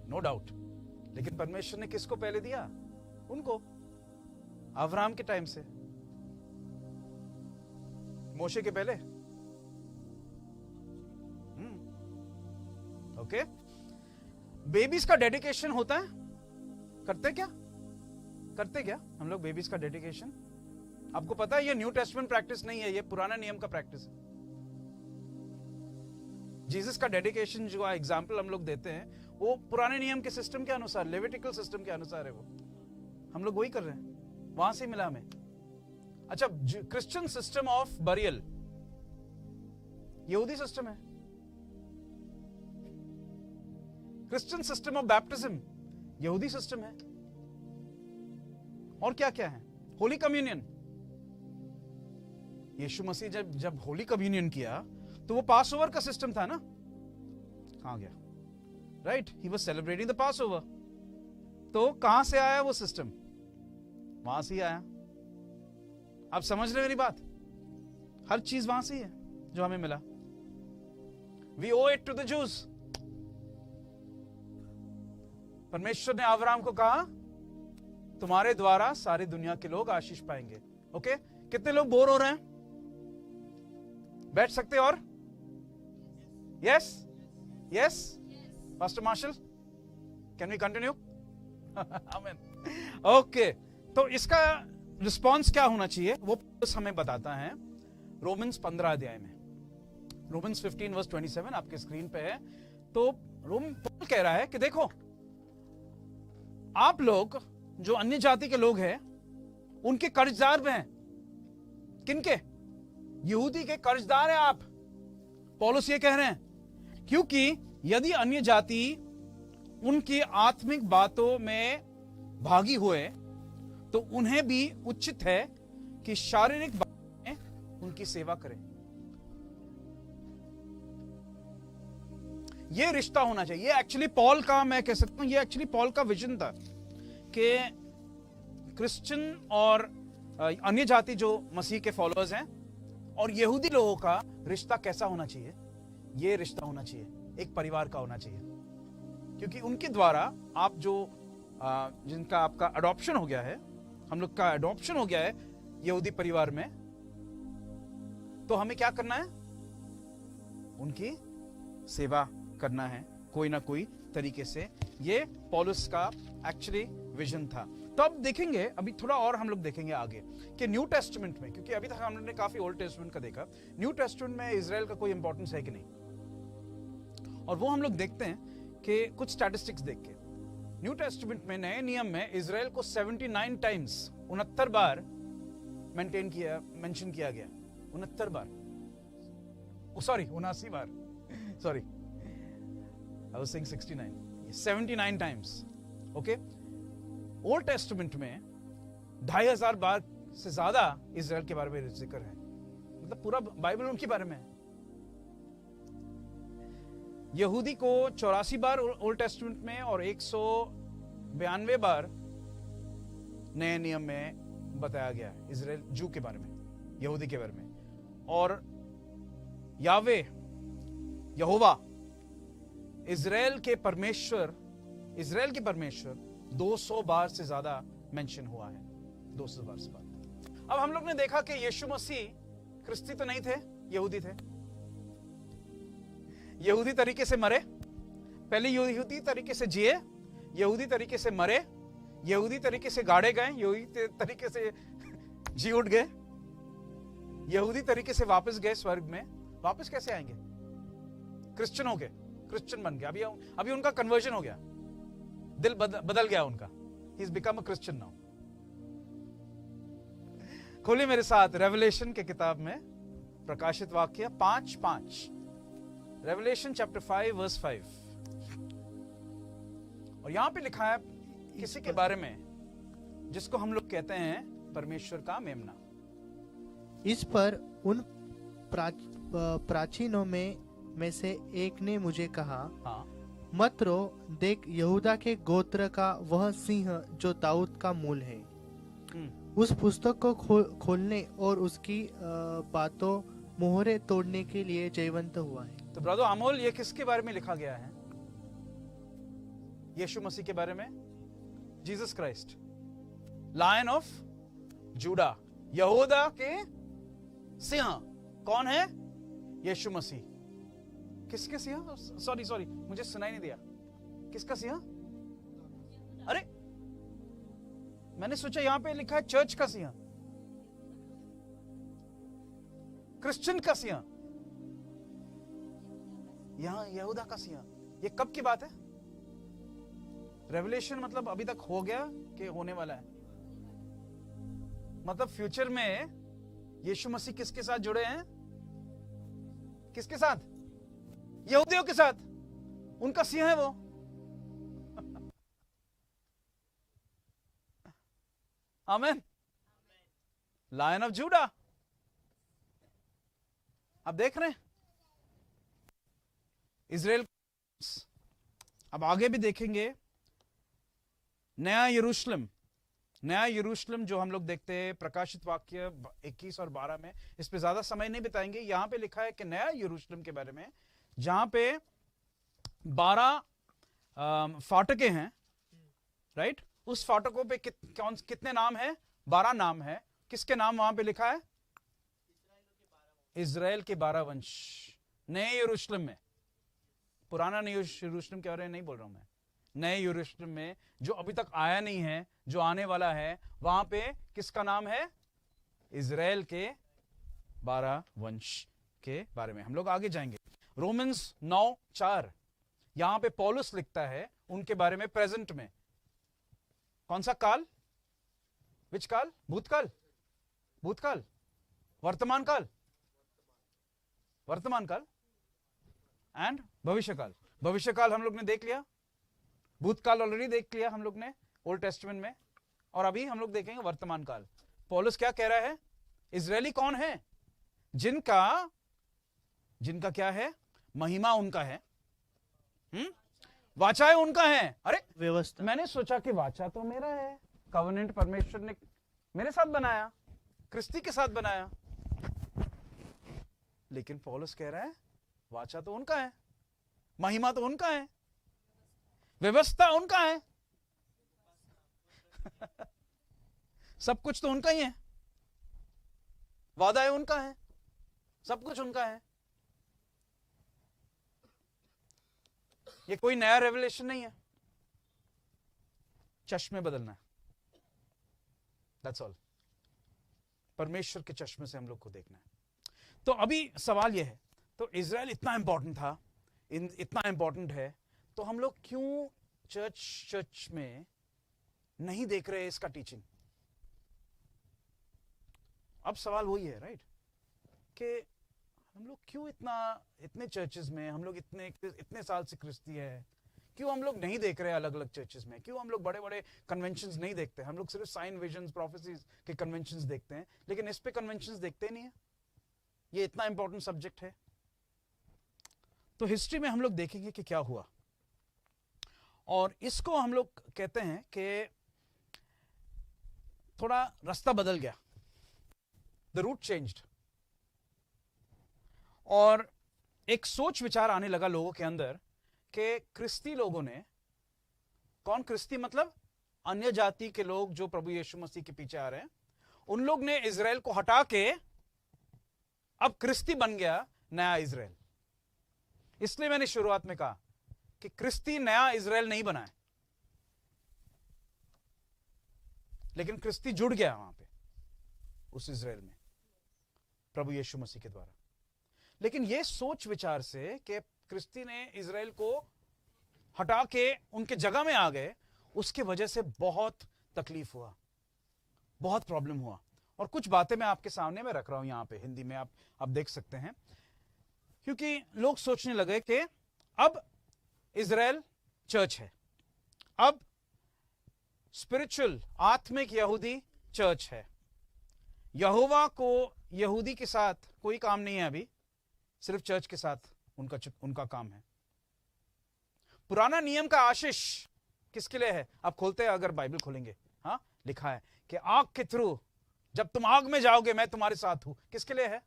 नो डाउट. लेकिन परमेश्वर ने किसको पहले दिया? उनको. अब्राहम के टाइम से, मोशे के पहले. ओके. बेबीज का डेडिकेशन होता है. करते क्या हम लोग बेबीज का डेडिकेशन? आपको पता है ये न्यू टेस्टमेंट प्रैक्टिस नहीं है, ये पुराना नियम का प्रैक्टिस है. जीसस का डेडिकेशन जो एग्जाम्पल हम लोग देते हैं, वो पुराने नियम के सिस्टम के अनुसार, लेविटिकल सिस्टम के अनुसार है. वो हम लोग वही कर रहे हैं. वहां से मिला हमें. अच्छा, क्रिश्चियन सिस्टम ऑफ बरियल यहूदी सिस्टम है. क्रिश्चियन सिस्टम ऑफ बैप्टिज्म यहूदी सिस्टम है. और क्या क्या है? Holy communion. यीशु मसीह जब होली कम्युनियन किया, तो वो पास ओवर का सिस्टम था ना. कहां गया? Right, he was celebrating the pass over. तो कहां से आया वो सिस्टम? वहां से ही आया. आप समझ रहे हो मेरी बात? हर चीज वहां से ही है जो हमें मिला. We owe it to the Jews. परमेश्वर ने अब्राहम को कहा, तुम्हारे द्वारा सारी दुनिया के लोग आशीष पाएंगे. ओके, कितने लोग बोर हो रहे हैं? बैठ सकते और? Yes yes pastor Marshall, can we continue? आमीन. ओके, तो इसका रिस्पॉन्स क्या होना चाहिए वो हमें बताता है रोमन्स 15 अध्याय में. रोमन्स 15:27 आपके स्क्रीन पे है. तो पौल कह रहा है कि देखो, आप लोग जो अन्य जाति के लोग हैं, उनके कर्जदार में हैं. किनके? यहूदी के कर्जदार हैं आप. पौलुस ये कह रहे हैं, क्योंकि यदि अन्य जाति उनकी आत्मिक बातों में भागी हुए, तो उन्हें भी उचित है कि शारीरिक बातों में उनकी सेवा करें. ये रिश्ता होना चाहिए। ये एक्चुअली पॉल का, मैं कह सकता हूं ये एक्चुअली पॉल का विजन था कि क्रिश्चियन और अन्य जाति जो मसीह के फॉलोअर्स हैं और यहूदी लोगों का रिश्ता कैसा होना चाहिए। ये रिश्ता होना चाहिए, एक परिवार का होना चाहिए, क्योंकि उनके द्वारा आप जो जिनका आपका अडॉप्शन हो गया है, हम लोग का अडॉप्शन हो गया है यहूदी परिवार में, तो हमें क्या करना है, उनकी सेवा करना है कोई ना कोई तरीके से। ये पौलुस का एक्चुअली विजन था। तो अब देखेंगे, अभी थोड़ा और हम लोग देखेंगे आगे कि न्यू टेस्टमेंट में, क्योंकि अभी तक हमने काफी ओल्ड टेस्टमेंट का देखा, न्यू टेस्टमेंट में इजराइल का कोई इंपॉर्टेंस है कि नहीं। और वो हम लोग देखते हैं कि कुछ स्टैटिस्टिक्स देख के न्यू टेस्टमेंट में, नए नियम में इजराइल को 79 टाइम्स 69 बार मेंशन किया गया। 69 बार, सॉरी 79 बार, sorry I was saying 69, 79 times. Okay, Old Testament में 2500 बार से ज्यादा इजराइल के बारे में जिक्र है। मतलब पूरा बाइबल उनके बारे में है। यहूदी को 84 बार ओल्ड टेस्टमेंट में और 192 बार नए नियम में बताया गया है इजराइल जू के बारे में, यहूदी के बारे में। और यावे, यहोवा, इजराइल के परमेश्वर 200 बार से ज्यादा मेंशन हुआ है, 200 बार से ज्यादा। अब हम लोग ने देखा कि यीशु मसीह क्रिस्ती तो नहीं थे, यहूदी थे। यहूदी तरीके से मरे, पहले यहूदी तरीके से जिए, यहूदी तरीके से मरे, यहूदी तरीके से गाड़े गए, यहूदी तरीके से जी उठ गए, यहूदी तरीके से वापस गए स्वर्ग में। वापस कैसे आएंगे? क्रिश्चियन हो गए, क्रिश्चियन बन गया। अभी उनका कन्वर्जन हो गया, दिल बदल गया उनका। He is become a Christian now. खोलिए मेरे साथ रेवलेशन के किताब में प्रकाशित वाक्य 5:5, रेवलेशन चैप्टर 5 वर्स 5। और यहां पे लिखा है किसी के बारे में जिसको हम लोग कहते हैं परमेश्वर का मेमना। इस पर उन प्राचीनों में से एक ने मुझे कहा, हाँ, मत रो, देख यहूदा के गोत्र का वह सिंह जो दाऊद का मूल है, उस पुस्तक को खोलने और उसकी बातों मोहरे तोड़ने के लिए जयवंत हुआ है। तो ब्रदर अमोल, ये किसके बारे में लिखा गया है? यीशु मसीह के बारे में। Jesus Christ, lion of Judah, यहूदा के सिंह। कौन है? यीशु मसीह। किसके सिंह? सॉरी मुझे सुनाई नहीं दिया। किसका सिंह? अरे मैंने सोचा यहां पे लिखा है चर्च का सिंह, क्रिश्चियन का सिंह, यहां यहूदा का सिंह। ये कब की बात है? रेवलेशन मतलब अभी तक हो गया कि होने वाला है? मतलब फ्यूचर में यीशु मसीह किसके साथ जुड़े हैं? किसके साथ? यहूदियों के साथ। उनका सिंह है वो। आमीन। Lion of Judah. अब देख रहे हैं इजराइल। अब आगे भी देखेंगे नया यरूशलेम। नया यरूशलेम जो हम लोग देखते हैं प्रकाशित वाक्य 21 और 12 में। इस पे ज्यादा समय नहीं बिताएंगे। यहां पे लिखा है कि नया यरूशलेम के बारे में, जहां पे 12 फाटकें हैं, राइट? उस फाटकों पे कितने नाम है? 12 नाम है। किसके नाम वहां पे लिखा है? इजराइल के 12 वंश नए यरूशलेम में। पुराना नए यरूशलेम के बारे में नहीं बोल रहा हूं मैं। नए यरूशलेम में जो अभी तक आया नहीं है, जो आने वाला है, वहां पे किसका नाम है? इजराइल के 12 वंश के बारे में हम लोग आगे जाएंगे। रोमन्स 9:4 यहां पे पौलुस लिखता है उनके बारे में प्रेजेंट में। कौन सा काल? विच काल? भूतकाल, भूतकाल, वर्तमान काल, वर्तमान काल एंड भविष्य काल। भविष्य काल हम लोग ने देख लिया, भूतकाल ऑलरेडी देख लिया हम लोग ने ओल्ड टेस्टमेंट में, और अभी हम लोग देखेंगे वर्तमान काल। पौलुस क्या कह रहा है? इजरायली कौन है? जिनका क्या है? महिमा उनका है, वाचाएं उनका है। अरे व्यवस्था। मैंने सोचा कि वाचा तो मेरा है, कवनेंट परमेश्वर ने मेरे साथ बनाया, क्रिस्ती के साथ बनाया, लेकिन पौलुस कह रहा है वाचा तो उनका है, महिमा तो उनका है, व्यवस्था उनका है, सब कुछ तो उनका ही है, वादा है उनका है, सब कुछ उनका है। ये कोई नया रेवलेशन नहीं है, चश्मे बदलना है, दैट्स ऑल। परमेश्वर के चश्मे से हम लोग को देखना है। तो अभी सवाल यह है, तो इजराइल इतना इंपॉर्टेंट था, इतना इंपॉर्टेंट है, तो हम लोग क्यों चर्च में नहीं देख रहे इसका टीचिंग? अब सवाल वही है, राइट, कि हम लोग क्यों इतने चर्चेस में, हम लोग इतने साल से क्रिस्ती है, क्यों हम लोग नहीं देख रहे अलग अलग चर्चेस में? क्यों हम लोग बड़े बड़े कन्वेंशंस नहीं देखते? हम लोग सिर्फ साइन, विजन्स, प्रोफेसीज के कन्वेंशंस देखते हैं, लेकिन इस पे कन्वेंशंस देखते नहीं है। ये इतना इंपॉर्टेंट सब्जेक्ट है। तो हिस्ट्री में हम लोग देखेंगे कि क्या हुआ, और इसको हम लोग कहते हैं कि थोड़ा रास्ता बदल गया, द रूट चेंज्ड, और एक सोच विचार आने लगा लोगों के अंदर कि क्रिस्ती लोगों ने, कौन क्रिस्ती मतलब अन्य जाति के लोग जो प्रभु यीशु मसीह के पीछे आ रहे हैं, उन लोग ने इजराइल को हटा के अब क्रिस्ती बन गया नया इजराइल। इसलिए मैंने शुरुआत में कहा कि क्रिस्ती नया इजराइल नहीं बना है, लेकिन क्रिस्ती जुड़ गया वहां पे उस इजराइल में प्रभु यीशु मसीह के द्वारा। लेकिन यह सोच विचार से कि क्रिस्ती ने इजराइल को हटा के उनके जगह में आ गए, उसके वजह से बहुत तकलीफ हुआ, बहुत प्रॉब्लम हुआ। और कुछ बातें मैं आपके सामने में रख रहा हूं यहां पे, हिंदी में आप देख सकते हैं, क्योंकि लोग सोचने लगे कि अब इजराइल चर्च है, अब स्पिरिचुअल आत्मिक यहूदी चर्च है, यहोवा को यहूदी के साथ कोई काम नहीं है, अभी सिर्फ चर्च के साथ उनका काम है। पुराना नियम का आशीष किसके लिए है? आप खोलते हैं, अगर बाइबल खोलेंगे, हाँ लिखा है कि आग के थ्रू जब तुम आग में जाओगे मैं तुम्हारे साथ हूं। किसके लिए है?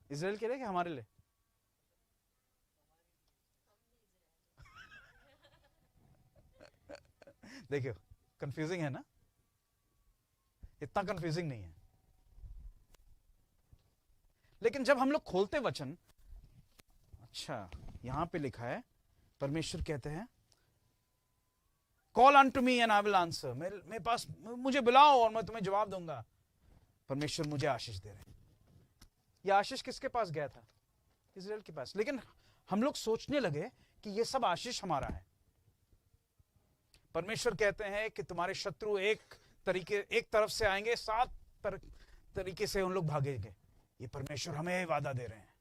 इजराइल के लिए कि हमारे लिए? देखियो, कंफ्यूजिंग है ना? इतना कंफ्यूजिंग नहीं है, लेकिन जब हम लोग खोलते वचन, अच्छा यहां पे लिखा है, परमेश्वर कहते हैं call unto me and I will answer, मेरे पास मुझे बुलाओ और मैं तुम्हें जवाब दूंगा। परमेश्वर मुझे आशीष दे रहे हैं। यह आशीष किसके पास गया था? इजराइल के पास। लेकिन हम लोग सोचने लगे कि यह सब आशीष हमारा है। परमेश्वर कहते हैं कि तुम्हारे शत्रु एक तरफ से आएंगे, 7 तरीके से उन लोग भागेंगे। ये परमेश्वर हमें वादा दे रहे हैं,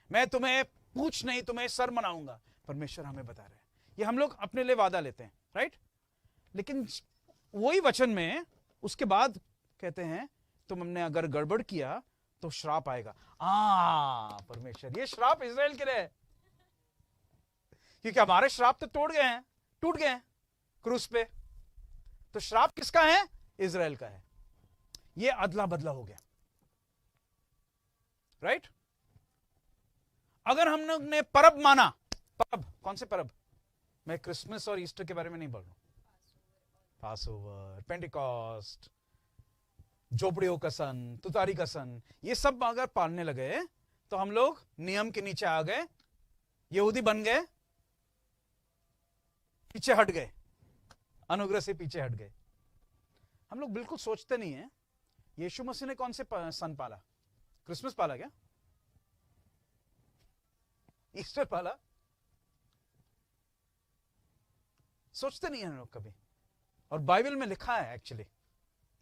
मैं तुम्हें पूछ नहीं तुम्हें सर मनाऊंगा, परमेश्वर हमें बता रहे हैं। ये हम लोग अपने लिए वादा लेते हैं, राइट? लेकिन वही वचन में उसके बाद कहते हैं तुमने अगर गड़बड़ किया तो श्राप आएगा। परमेश्वर, ये श्राप इजराइल के लिए है, क्योंकि हमारे श्राप तो टूट गए हैं क्रूस पे। तो श्राप किसका है? इजराइल का है। ये अदला बदला हो गया, राइट? अगर हम लोग ने परब माना, परब कौन से परब? मैं क्रिसमस और ईस्टर के बारे में नहीं बोल रहा हूं, पासओवर, पेंटिकॉस्ट, झोपड़ियों का सन, तुतारी का सन, ये सब अगर पालने लगे तो हम लोग नियम के नीचे आ गए, यहूदी बन गए, पीछे हट गए, अनुग्रह से पीछे हट गए। हम लोग बिल्कुल सोचते नहीं है यीशु मसीह ने कौन से सन पाला? क्रिसमस पाला क्या? ईस्टर पाला? सोचते नहीं है हम लोग कभी। और बाइबल में लिखा है, एक्चुअली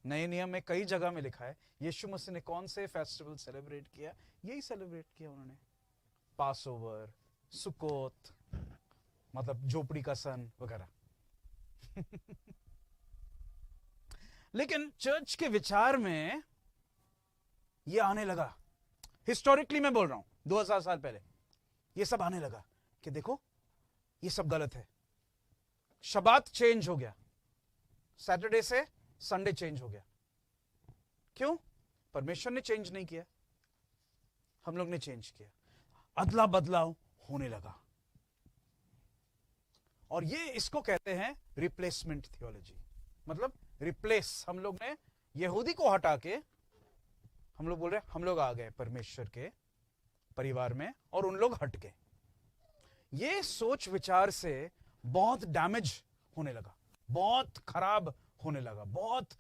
नए नियम में कई जगह में लिखा है यीशु मसीह ने कौन से फेस्टिवल सेलिब्रेट किया। यही सेलिब्रेट किया उन्होंने, पासओवर, सुकोत, मतलब झोपड़ी का सन वगैरह। लेकिन चर्च के विचार में यह आने लगा, हिस्टोरिकली मैं बोल रहा हूं, 2000 साल पहले ये सब आने लगा कि देखो ये सब गलत है। शबात चेंज हो गया, सैटरडे से संडे चेंज हो गया। क्यों? परमेश्वर ने चेंज नहीं किया, हम लोग ने चेंज किया। अदला बदलाव होने लगा, और ये इसको कहते हैं रिप्लेसमेंट थियोलॉजी। मतलब रिप्लेस, हम लोग ने यहूदी को हटा के हम लोग बोल रहे हम लोग आ गए परमेश्वर के परिवार में और उन लोग हट गए। ये सोच विचार से बहुत डैमेज होने लगा, बहुत खराब होने लगा, बहुत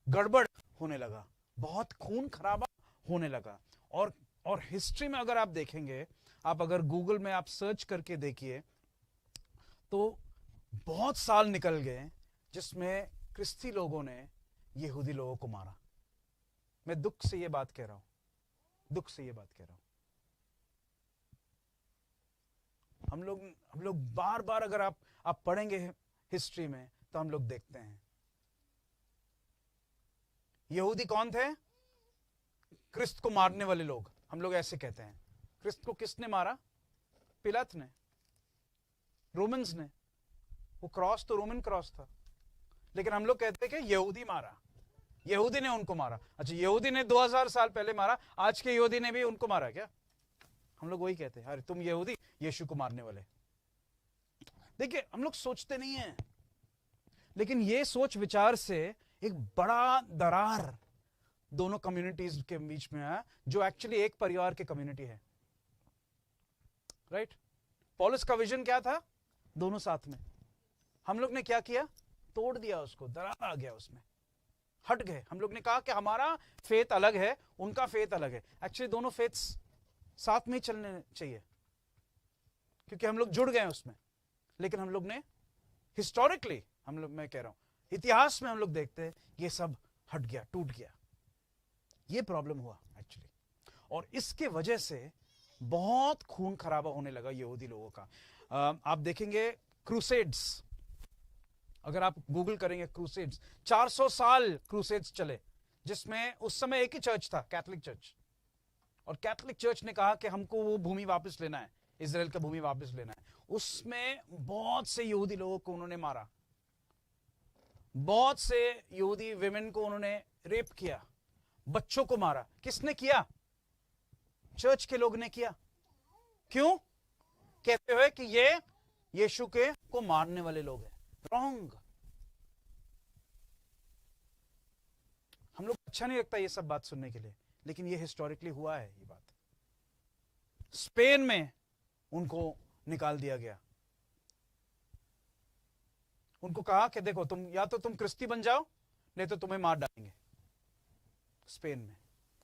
गड़बड़ होने लगा, बहुत खून खराबा होने लगा। और हिस्ट्री में अगर आप देखेंगे, आप अगर गूगल में आप सर्च करके देखिए तो बहुत साल निकल गए जिसमें क्रिस्ती लोगों ने यहूदी लोगों को मारा। मैं दुख से ये बात कह रहा हूं, दुख से ये बात कह रहा हूं। हम लोग बार बार अगर आप पढ़ेंगे हिस्ट्री में तो हम लोग देखते हैं यहूदी कौन थे? क्रिस्त को मारने वाले लोग, हम लोग ऐसे कहते हैं। क्रिस्त को किसने मारा? पिलात ने, रोमन्स ने। वो क्रॉस तो रोमन क्रॉस था, लेकिन हम लोग कहते हैं कि यहूदी मारा, यहूदी ने उनको मारा। अच्छा, यहूदी ने 2000 साल पहले मारा, आज के यहूदी ने भी उनको मारा क्या? हम लोग वही कहते हैं, अरे तुम यहूदी यीशु को मारने वाले। देखिए, हम लोग सोचते नहीं हैं, लेकिन ये सोच विचार से एक बड़ा दरार दोनों कम्युनिटीज के बीच में है, जो एक्चुअली एक परिवार की कम्युनिटी है। राइट? पौलुस का विजन क्या था? दोनों साथ में। हम लोग ने क्या किया? तोड़ दिया उसको, दरार आ गया उसमें, हट गए। हम लोग ने कहा कि हमारा फेथ अलग है, उनका फेथ अलग है। एक्चुअली दोनों फेथ्स साथ में ही चलने चाहिए, क्योंकि हम लोग जुड़ गए उसमें। लेकिन हम लोग ने हिस्टोरिकली, मैं कह रहा हूं, इतिहास में हम लोग देखते हैं ये सब हट गया, टूट गया। ये प्रॉब्लम हुआ एक्चुअली, और इसके वजह से बहुत खून खराबा होने लगा यहूदी लोगों का। आप देखेंगे क्रूसेड्स, अगर आप गूगल करेंगे क्रूसेड्स, 400 साल क्रूसेड्स चले, जिसमें उस समय एक ही चर्च था, कैथोलिक चर्च। और कैथोलिक चर्च ने कहा कि हमको वो भूमि वापस लेना है, इजराइल का भूमि वापस लेना है। उसमें बहुत से यहूदी लोगों को उन्होंने मारा, बहुत से यहूदी विमेन को उन्होंने रेप किया, बच्चों को मारा। किसने किया? चर्च के लोग ने किया। क्यों? कहते हुए कि ये यीशु के को मारने वाले लोग हैं। रॉन्ग। हम लोग अच्छा नहीं लगता ये सब बात सुनने के लिए, लेकिन ये हिस्टोरिकली हुआ है। ये बात स्पेन में उनको निकाल दिया गया। उनको कहा कि देखो, तुम या तो तुम क्रिस्ती बन जाओ, नहीं तो तुम्हें मार डालेंगे। स्पेन में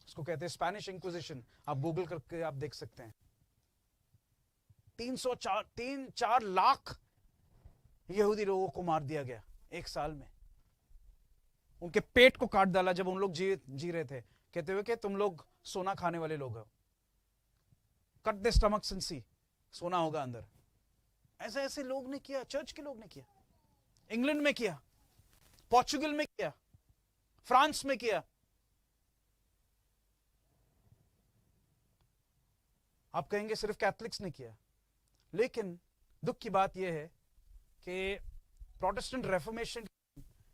उसको कहते हैं स्पेनिश इंक्विजिशन। आप गूगल करके आप देख सकते हैं। 3-4 लाख यहूदी लोगों को मार दिया गया एक साल में। उनके पेट को काट डाला जब उन लोग जी रहे थे, कहते हुए कि तुम लोग सोना खाने वाले लोग हो, कट द स्टमक्स एंड सी, सोना होगा अंदर। ऐसे ऐसे लोग ने किया, चर्च के लोग ने किया, इंग्लैंड में किया, पोर्चुगल में किया, फ्रांस में किया। आप कहेंगे सिर्फ कैथलिक्स ने किया, लेकिन दुख की बात यह है कि प्रोटेस्टेंट रेफॉर्मेशन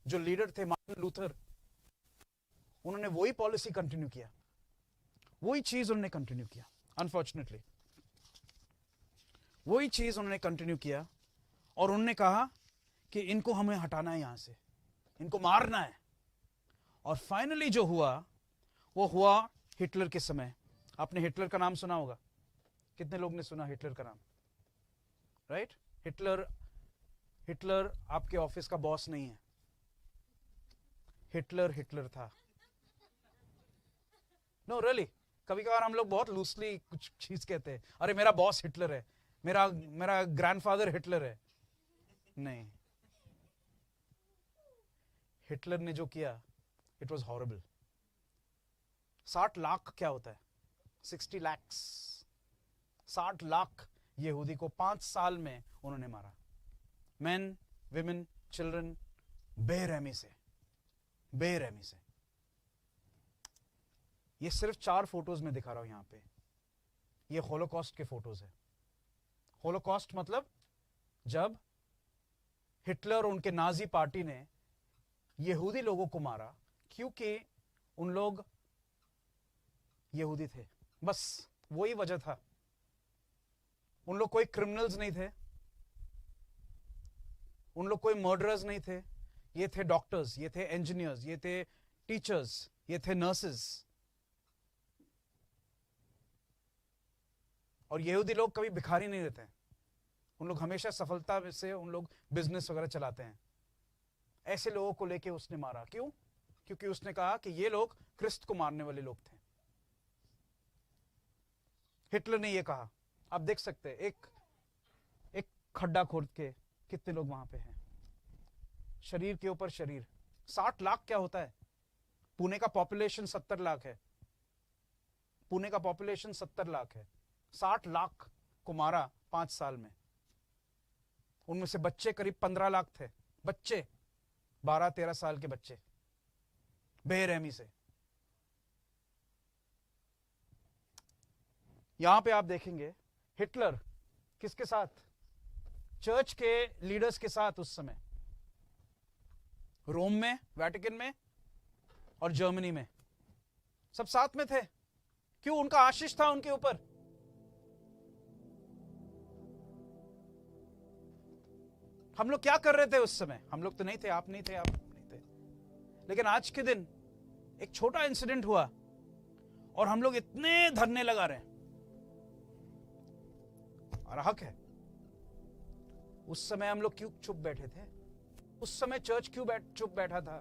जो लीडर थे मार्टिन लूथर, उन्होंने वही पॉलिसी कंटिन्यू किया, वही चीज उन्होंने कंटिन्यू किया। अनफॉर्चुनेटली वही चीज उन्होंने कंटिन्यू किया, और उन्होंने कहा कि इनको हमें हटाना है, यहां से इनको मारना है। और फाइनली जो हुआ वो हुआ हिटलर के समय। आपने हिटलर का नाम सुना होगा, कितने लोग ने सुना हिटलर का नाम? राइट? हिटलर आपके ऑफिस का बॉस नहीं है। हिटलर था। नो रियली, कभी कभार हम लोग बहुत लूजली कुछ चीज कहते हैं, अरे मेरा बॉस हिटलर है, मेरा ग्रैंडफादर हिटलर है। नहीं, हिटलर ने जो किया इट वॉज हॉरिबल। 60 लाख क्या होता है? 60 lakhs। 60 लाख यहूदी को 5 साल में उन्होंने मारा। मेन, विमेन, चिल्ड्रन, बेरहमी से। ये सिर्फ 4 फोटोज में दिखा रहा हूं यहां पे। ये होलोकॉस्ट के फोटोज है। होलोकॉस्ट मतलब जब हिटलर और उनके नाजी पार्टी ने यहूदी लोगों को मारा क्योंकि उन लोग यहूदी थे, बस वही वजह था। उन लोग कोई क्रिमिनल्स नहीं थे, उन लोग कोई मर्डरर्स नहीं थे। ये थे डॉक्टर्स, ये थे इंजीनियर्स, ये थे टीचर्स, ये थे नर्सेस। और यहूदी लोग कभी भिखारी नहीं रहते हैं, उन लोग हमेशा सफलता से उन लोग बिजनेस वगैरह चलाते हैं। ऐसे लोगों को लेके उसने मारा। क्यों? क्योंकि उसने कहा कि ये लोग क्रिस्त को मारने वाले लोग थे। हिटलर ने ये कहा। आप देख सकते हैं एक खड्डा खोद के कितने लोग वहां पे हैं, शरीर के ऊपर शरीर। 60 लाख क्या होता है? पुणे का पॉपुलेशन 70 लाख है। पुणे का पॉपुलेशन 70 लाख है। 60 लाख को मारा 5 साल में। उनमें से बच्चे करीब 15 लाख थे। बच्चे 12-13 साल के बच्चे, बेरहमी से। यहां पे आप देखेंगे हिटलर किसके साथ? चर्च के लीडर्स के साथ। उस समय रोम में, वेटिकन में और जर्मनी में सब साथ में थे। क्यों? उनका आशीष था उनके ऊपर। हम लोग क्या कर रहे थे उस समय? हम लोग तो नहीं थे, आप नहीं थे, आप नहीं थे। लेकिन आज के दिन एक छोटा इंसिडेंट हुआ और हम लोग इतने धरने लगा रहे हैं, और हक है। उस समय हम लोग क्यों चुप बैठे थे? उस समय चर्च क्यों चुप बैठा था?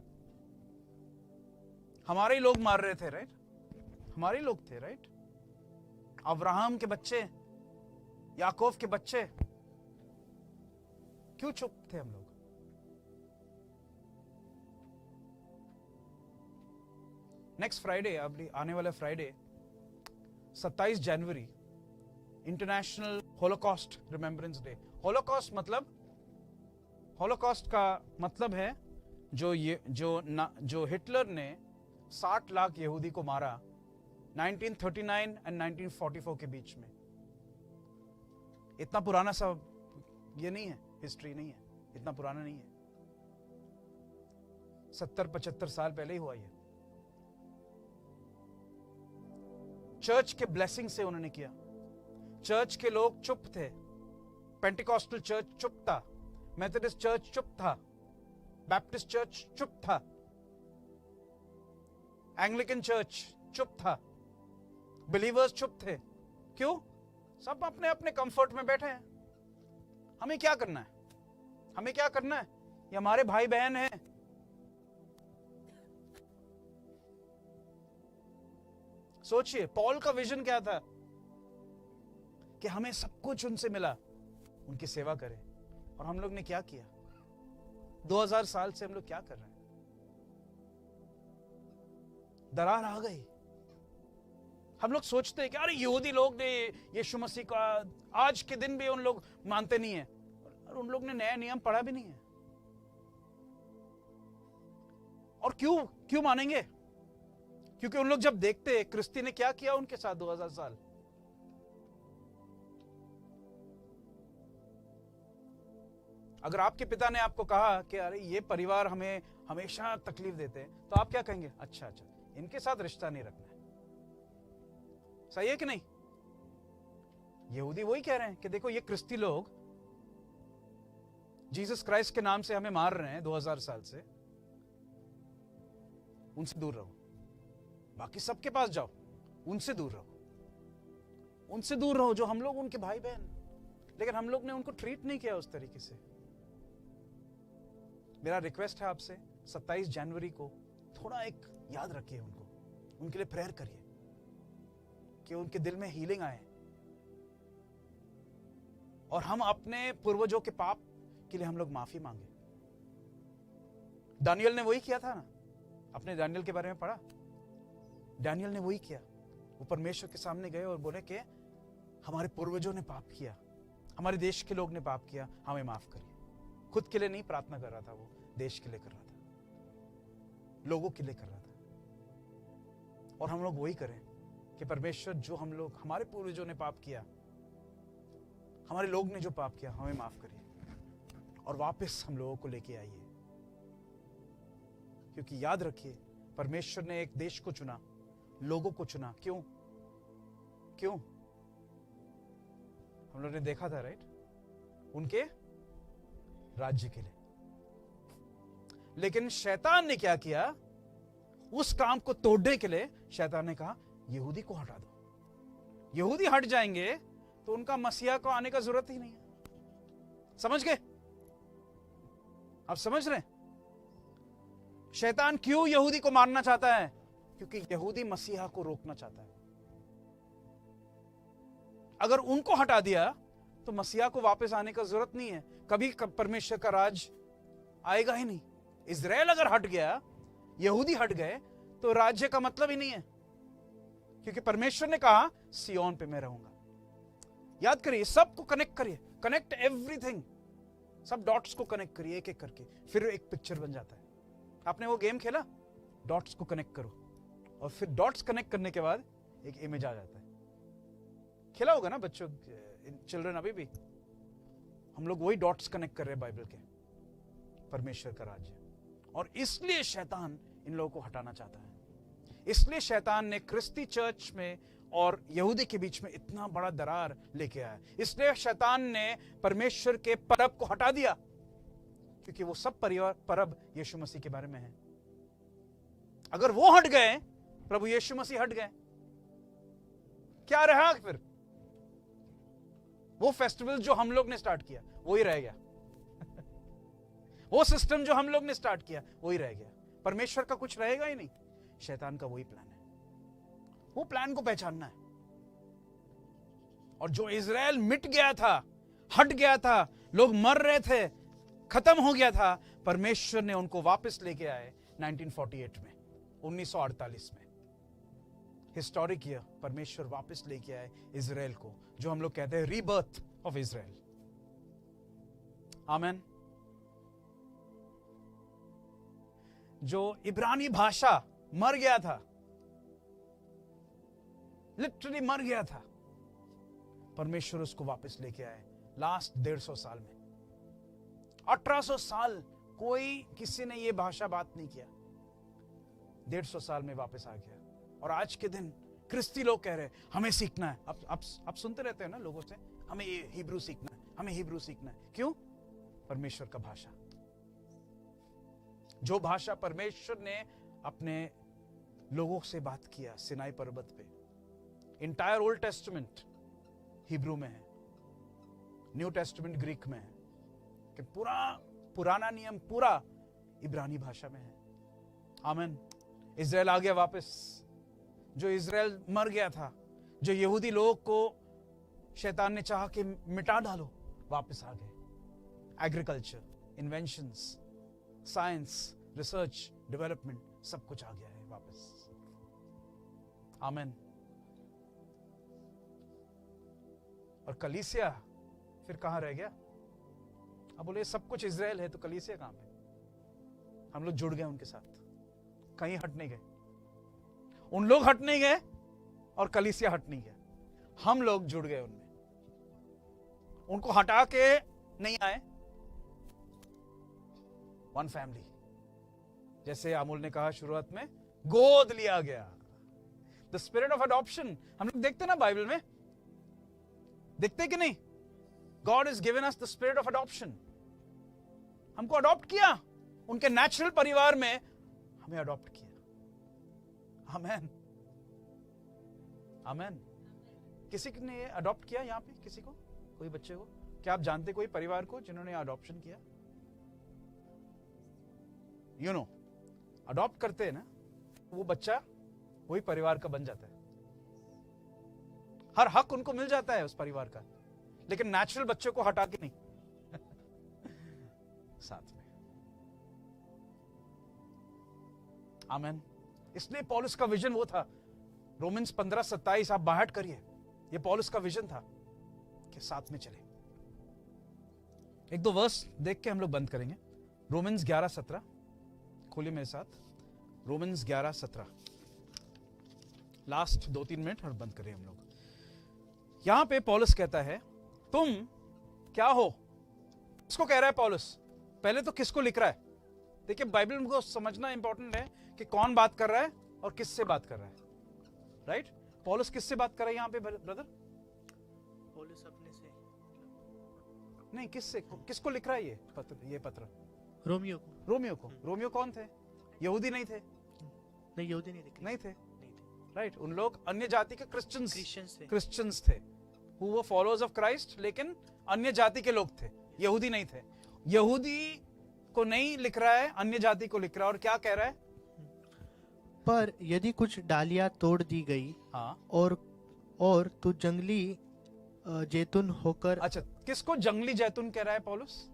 हमारे ही लोग मार रहे थे, राइट? हमारे ही लोग थे, राइट? अब्राहम के बच्चे, याकूब के बच्चे, क्यों चुप थे हम लोग? नेक्स्ट फ्राइडे, आने वाला फ्राइडे 27 जनवरी, International Holocaust Remembrance Day. Holocaust का मतलब है जो हिटलर ने 60 लाख यहूदी को मारा 1939 एंड 1944 के बीच में। इतना पुराना सा ये नहीं है, हिस्ट्री नहीं है, इतना पुराना नहीं है। 70-75 साल पहले ही हुआ ये। चर्च के ब्लेसिंग से उन्होंने किया। चर्च के लोग चुप थे। पेंटिकॉस्टल चर्च चुप था, मेथोडिस्ट चर्च चुप था, बैप्टिस्ट चर्च चुप था, एंग्लिकन चर्च चुप था, बिलीवर्स चुप थे। क्यों? सब अपने अपने कंफर्ट में बैठे हैं। हमें क्या करना है? हमें क्या करना है? ये हमारे भाई बहन हैं। सोचिए, पॉल का विजन क्या था? कि हमें सब कुछ उनसे मिला, उनकी सेवा करें। और हम लोग ने क्या किया? 2000 साल से हम लोग क्या कर रहे हैं? दरार आ गई। हम लोग सोचते हैं कि अरे यहूदी लोग ने यीशु मसीह का आज के दिन भी उन लोग मानते नहीं है, और उन लोग ने नया नियम पढ़ा भी नहीं है। और क्यों मानेंगे? क्योंकि उन लोग जब देखते हैं क्रिस्ती ने क्या किया उनके साथ 2000 साल। अगर आपके पिता ने आपको कहा कि अरे ये परिवार हमें हमेशा तकलीफ देते हैं, तो आप क्या कहेंगे? अच्छा, इनके साथ रिश्ता नहीं रखना है। सही है कि नहीं? यहूदी वही कह रहे हैं कि देखो ये क्रिस्ती लोग जीसस क्राइस्ट के नाम से हमें मार रहे हैं 2000 साल से, उनसे दूर रहो। बाकी सबके पास जाओ, उनसे दूर रहो। उनसे दूर रहो जो हम लोग उनके भाई बहन। लेकिन हम लोग ने उनको ट्रीट नहीं किया उस तरीके से। मेरा रिक्वेस्ट है आपसे, 27 जनवरी को थोड़ा एक याद रखिए उनको, उनके लिए प्रेयर करिए कि उनके दिल में हीलिंग आए, और हम अपने पूर्वजों के पाप के लिए हम लोग माफी मांगे। दानियल ने वही किया था ना, अपने दानियल के बारे में पढ़ा। दानियल ने वही किया। वो परमेश्वर के सामने गए और बोले कि हमारे पूर्वजों ने पाप किया, हमारे देश के लोग ने पाप किया, हमें माफ करिए। खुद के लिए नहीं प्रार्थना कर रहा था, वो देश के लिए कर रहा था, लोगों के लिए कर रहा था। और हम लोग वही करें कि परमेश्वर जो हम लोग हमारे पूर्वजों ने पाप किया, हमारे लोग ने जो पाप किया हमें माफ करिए और वापस हम लोगों को लेके आइए। क्योंकि याद रखिए, परमेश्वर ने एक देश को चुना, लोगों को चुना। क्यों? क्यों? हम लोगों ने देखा था, राइट? उनके राज्य के लिए। लेकिन शैतान ने क्या किया? उस काम को तोड़ने के लिए शैतान ने कहा यहूदी को हटा दो। यहूदी हट जाएंगे तो उनका मसीहा को आने का जरूरत ही नहीं है। समझ गए? आप समझ रहे हैं? शैतान क्यों यहूदी को मारना चाहता है? क्योंकि यहूदी मसीहा को रोकना चाहता है। अगर उनको हटा दिया तो मसीहा को वापस आने का जरूरत नहीं है। कभी परमेश्वर का राज आएगा ही नहीं। इजराइल अगर हट गया, यहूदी हट गए, तो राज्य का मतलब ही नहीं है। क्योंकि परमेश्वर ने कहा सियोन पे मैं रहूंगा। याद करिए, सबको कनेक्ट करिए, कनेक्ट एवरीथिंग, सब डॉट्स को कनेक्ट करिए एक एक करके, फिर एक पिक्चर बन जाता है। आपने वो गेम खेला, डॉट्स को कनेक्ट करो, और फिर डॉट्स कनेक्ट करने के बाद एक इमेज आ जाता है। खेला होगा ना बच्चों, चिल्ड्रन? अभी भी हम लोग वही डॉट्स कनेक्ट कर रहे हैं बाइबल के, परमेश्वर का राज्य। और इसलिए शैतान इन लोगों को हटाना चाहता है। इसलिए शैतान ने क्रिस्ती चर्च में और यहूदी के बीच में इतना बड़ा दरार लेके आया। इसलिए शैतान ने परमेश्वर के परब को हटा दिया, क्योंकि वो सब परब यीशु मसीह के बारे में है। अगर वो हट गए, प्रभु यीशु मसीह हट गए, क्या रहा फिर? वो फेस्टिवल जो हम लोग ने स्टार्ट किया वो ही रह गया। वो सिस्टम जो हम लोग ने स्टार्ट किया वो ही रह गया। परमेश्वर का कुछ रहेगा ही नहीं। शैतान का वही प्लान है। वो प्लान को पहचानना है। और जो इजराइल मिट गया था, हट गया था, लोग मर रहे थे, खत्म हो गया था, परमेश्वर ने उनको वापस लेके आए 1948 में, 1948 में। हिस्टोरिक ईयर, परमेश्वर वापस लेके आए इजराइल को, जो हम लोग कहते हैं रीबर्थ ऑफ इजराइल। आमेन। जो इब्रानी भाषा मर गया था, लिटरली मर गया था, परमेश्वर उसको वापस लेके आए लास्ट 150 साल में। 1800 साल कोई किसी ने ये भाषा बात नहीं किया, 150 साल में वापस आ गया। और आज के दिन क्रिस्ती लोग कह रहे हैं हमें सीखना है। आप सुनते रहते हैं ना लोगों से, हमें ये हिब्रू सीखना है, हमें हिब्रू सीखना है। क्यों? परमेश्वर का भाषा, जो भाषा परमेश्वर ने अपने लोगों से बात किया सिनाई पर्वत पे। इंटायर ओल्ड टेस्टमेंट हिब्रू में है, न्यू टेस्टमेंट ग्रीक में है, कि पूरा पुराना नियम पूरा इब्रानी भाषा में है। आमीन। इजराइल आ गया वापस। जो इजराइल मर गया था, जो यहूदी लोग को शैतान ने चाहा कि मिटा डालो, वापस आ गए। Agriculture, inventions, science, research, development, सब कुछ आ गया है वापस। आमीन। और कलीसिया फिर कहां रह गया? अब बोले सब कुछ इजराइल है तो कलीसिया कहां पे? हम लोग जुड़ गए उनके साथ, कहीं हट नहीं गए। उन लोग हट नहीं गए और कलीसिया हट नहीं गया, हम लोग जुड़ गए उनमें। उनको हटा के नहीं आए, वन फैमिली। जैसे अमूल ने कहा शुरुआत में, गोद लिया गया। द स्पिरिट ऑफ अडॉप्शन हम लोग देखते ना बाइबल में, देखते कि नहीं? God is given us the spirit of adoption. हमको अडॉप्ट किया, उनके नेचुरल परिवार में हमें अडॉप्ट किया। आमेन, आमेन। किसी ने अडॉप्ट किया यहाँ पे? किसी को, कोई बच्चे को? क्या आप जानते कोई परिवार को जिन्होंने अडॉप्शन किया? यू नो, अडॉप्ट करते हैं ना, वो बच्चा वही परिवार का बन जाता है। हर हक उनको मिल जाता है उस परिवार का, लेकिन नेचुरल बच्चे को हटा के नहीं साथ में। आमेन। इसलिए पौलुस का विजन वो था, रोमन्स 15:27 आप बाहर करिए, ये पौलुस का विजन था कि साथ में चले। एक दो वर्स देख के हम लोग बंद करेंगे। रोमन्स 11:17 खोलिए मेरे साथ। रोमन्स 11:17, लास्ट 2-3 मिनट और बंद करें हम लोग। यहां पे पौलुस कहता है तुम क्या हो? किसको कह रहा है पौलुस? पहले तो किसको लिख रहा है? देखिए, बाइबल को समझना इंपॉर्टेंट है कि कौन बात कर रहा है और किससे बात कर रहा है. राइट? पौलुस किससे बात कर रहा है यहां पे ब्रदर? पौलुस अपने से नहीं, किससे? किसको लिख रहा है ये पत्र? रोमियो को. रोमियो को. रोमियो कौन थे? यहूदी नहीं थे. नहीं, यहूदी नहीं नहीं थे. नहीं थे. राइट? उन लोग अन्य जाति के क्रिश्चियंस थे. क्रिश्चियंस थे. Who were followers of Christ, लेकिन अन्य जाति के लोग थे, यहूदी नहीं थे. यहूदी को नहीं लिख रहा है, अन्य जाति को लिख रहा है. और क्या कह रहा है? पर यदि कुछ डालियां तोड़ दी गई हाँ. और तू जंगली जैतून होकर. अच्छा, किसको जंगली जैतून कह रहा है पौलुस?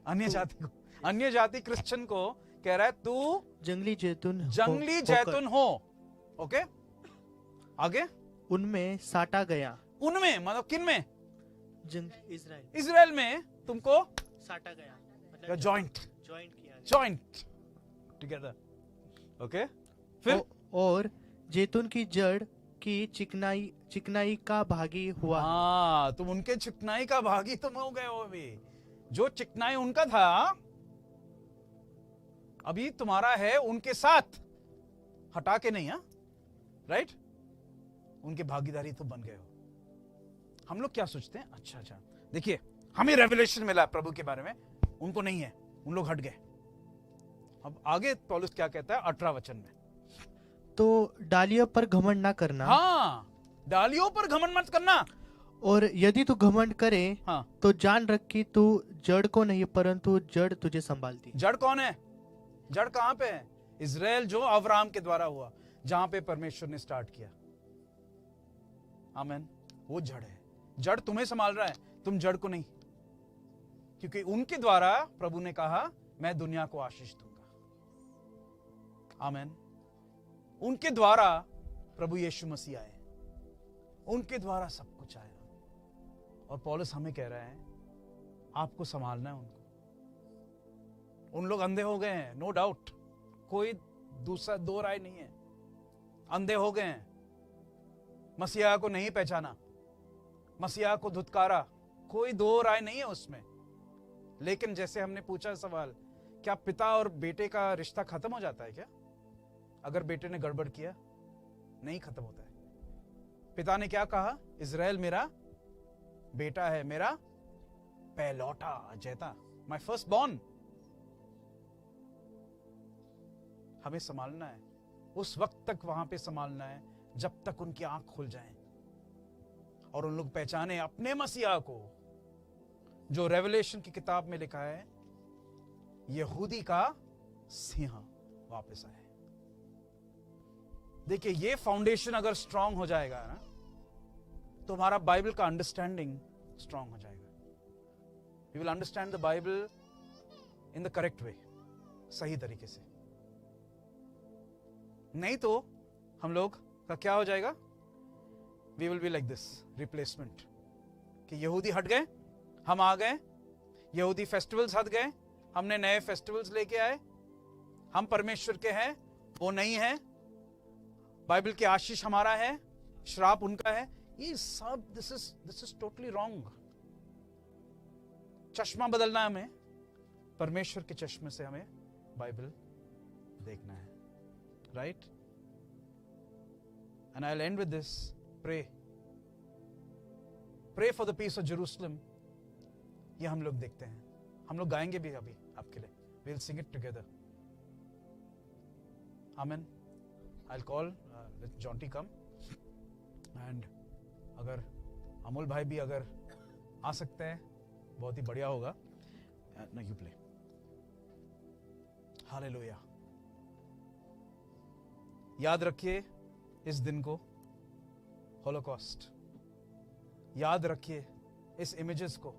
अन्य जाति को. अन्य जाति क्रिश्चियन को कह रहा है तू जंगली जैतून हो. ओके, आगे. उनमें साटा गया. उनमें मतलब किन में? इजराइल में तुमको साटा गया मतलब जॉइंट किया. Joint together. ओके, फिर और जैतून की जड़ की चिकनाई का भागी हुआ. हाँ, तुम उनके चिकनाई का भागी तुम हो गए हो. अभी जो चिकनाई उनका था अभी तुम्हारा है उनके साथ, हटा के नहीं. हाँ, राइट? उनके भागीदारी तो बन गए हो. हम लोग क्या सोचते हैं? अच्छा, देखिए, हमें रेवलेशन मिला प्रभु के बारे में, उनको नहीं है, उन लोग हट गए. अब आगे पौलुस क्या कहता है 18 वचन में? तो डालियों पर घमंड ना करना. हाँ, डालियों पर घमंड मत करना. और यदि तू घमंड करे हाँ, तो जान रख कि तू जड़ को नहीं परंतु जड़ तुझे संभालती. जड़ कौन है? जड़ कहां पे है? इजराइल जो अब्राहम के द्वारा हुआ, जहां पे परमेश्वर ने स्टार्ट किया. आमेन. वो जड़ है. जड़ तुम्हें संभाल रहा है, तुम जड़ को नहीं. क्योंकि उनके द्वारा प्रभु ने कहा मैं दुनिया को आशीष दूंगा. आमेन. उनके द्वारा प्रभु यीशु मसीह आए, उनके द्वारा सब कुछ आया. और पौलुस हमें कह रहा है आपको संभालना है उनको. उन लोग अंधे हो गए हैं, नो डाउट, कोई दूसरा दो राय नहीं है. अंधे हो गए हैं, मसीहा को नहीं पहचाना, मसीहा को धुतकारा, कोई दो राय नहीं है उसमें. लेकिन जैसे हमने पूछा सवाल, क्या पिता और बेटे का रिश्ता खत्म हो जाता है क्या अगर बेटे ने गड़बड़ किया? नहीं खत्म होता है. पिता ने क्या कहा? इजराइल मेरा बेटा है, मेरा पहलौठा जैता, माय फर्स्ट बॉर्न. हमें संभालना है, उस वक्त तक वहां पे संभालना है जब तक उनकी आंख खुल जाए और उन लोग पहचाने अपने मसीहा को, जो रेवलेशन की किताब में लिखा है यहूदी का सिंह वापस आए. देखिए, ये फाउंडेशन अगर स्ट्रांग हो जाएगा ना, तो हमारा बाइबल का अंडरस्टैंडिंग स्ट्रांग हो जाएगा. We will understand the Bible in the correct way, सही तरीके से. नहीं तो हम लोग का क्या हो जाएगा? We will be like this replacement, कि यहूदी हट गए, हम आ गए. यहूदी फेस्टिवल्स हट गए, हमने नए फेस्टिवल्स लेके आए. हम परमेश्वर के हैं, वो नहीं है. बाइबल की आशीष हमारा है, श्राप उनका है. ये सब दिस इज टोटली रॉन्ग. चश्मा बदलना है हमें, परमेश्वर के चश्मे से हमें बाइबल देखना है. Right? And I will end with this. Pray for the peace of Jerusalem. ये हम लोग देखते हैं, हम लोग गाएंगे भी अभी आपके लिए. We will sing it together. Amen. I will call Jonty come, and अगर अमोल भाई भी अगर आ सकते हैं बहुत ही बढ़िया होगा. No, you play. हालेलुया. याद रखिए इस दिन को, होलोकॉस्ट. याद रखिए इस इमेजेस को,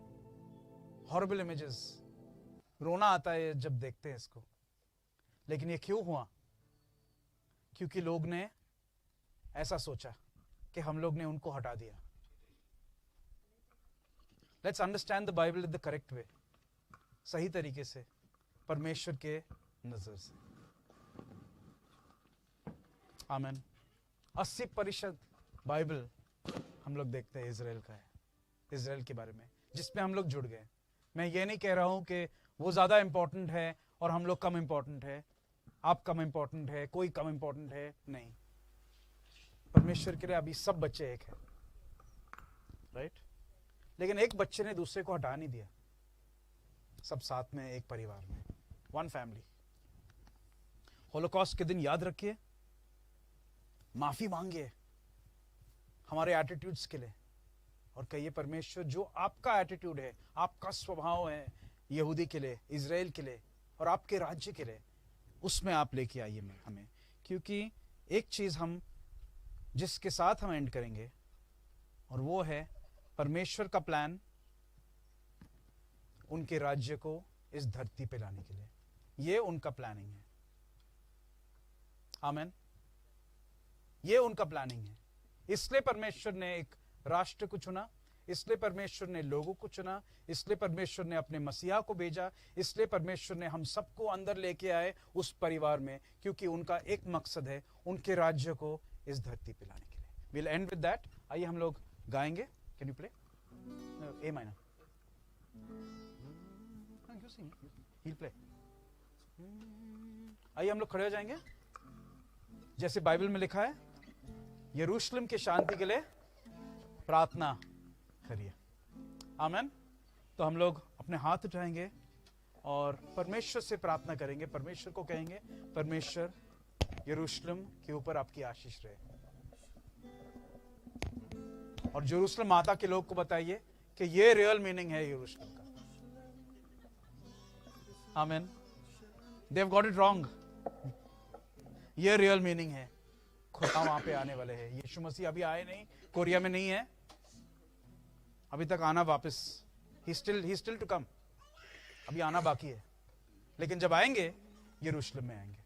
हॉरिबल इमेजेस. रोना आता है जब देखते हैं इसको. लेकिन ये क्यों हुआ? क्योंकि लोग ने ऐसा सोचा कि हम लोग ने उनको हटा दिया. Let's understand the Bible in the correct way, सही तरीके से, परमेश्वर के नजर से. आमीन. 80% बाइबल हम लोग देखते हैं इजराइल का है. इजराइल के बारे में, जिसमें हम लोग जुड़ गए। मैं ये नहीं कह रहा हूं कि वो ज्यादा इंपॉर्टेंट है और हम लोग कम इंपॉर्टेंट है, आप कम इंपॉर्टेंट है, कोई कम इंपॉर्टेंट है, नहीं। परमेश्वर के लिए अभी सब बच्चे एक है, राइट? लेकिन एक बच्चे ने दूसरे को हटा नहीं दिया, सब साथ में एक परिवार में, वन फैमिली। होलोकॉस्ट के दिन याद रखिए, माफी मांगिए हमारे एटीट्यूड्स के लिए, और कहिए परमेश्वर जो आपका एटीट्यूड है, आपका स्वभाव है यहूदी के लिए, इजराइल के लिए और आपके राज्य के लिए, उसमें आप लेके आइए हमें। क्योंकि एक चीज हम जिसके साथ हम एंड करेंगे, और वो है परमेश्वर का प्लान उनके राज्य को इस धरती पे लाने के लिए। ये उनका प्लानिंग है, आमेन। ये उनका प्लानिंग है। इसलिए परमेश्वर ने एक राष्ट्र को चुना, इसलिए परमेश्वर ने लोगों को चुना, इसलिए परमेश्वर ने अपने मसीहा को भेजा, इसलिए परमेश्वर ने हम सबको अंदर लेके आए उस परिवार में, क्योंकि उनका एक मकसद है, उनके राज्य को इस धरती पे लाने के लिए। Will end with that. आइए हम लोग गाएंगे। Can you play A minor? He'll play. आइए हम लोग खड़े हो जाएंगे, जैसे बाइबल में लिखा है, यरूशलेम की शांति के लिए प्रार्थना करिए। आमेन। तो हम लोग अपने हाथ उठाएंगे और परमेश्वर से प्रार्थना करेंगे, परमेश्वर को कहेंगे, परमेश्वर यरूशलेम के ऊपर आपकी आशीष रहे, और यरूशलेम माता के लोग को बताइए कि ये रियल मीनिंग है यरूशलेम का। Amen. They have got it wrong. ये रियल मीनिंग है। खुदा वहां पे आने वाले हैं। यीशु मसीह अभी आए नहीं, कोरिया में नहीं है, अभी तक आना वापस, ही स्टिल टू कम, अभी आना बाकी है। लेकिन जब आएंगे यरूशलेम में आएंगे,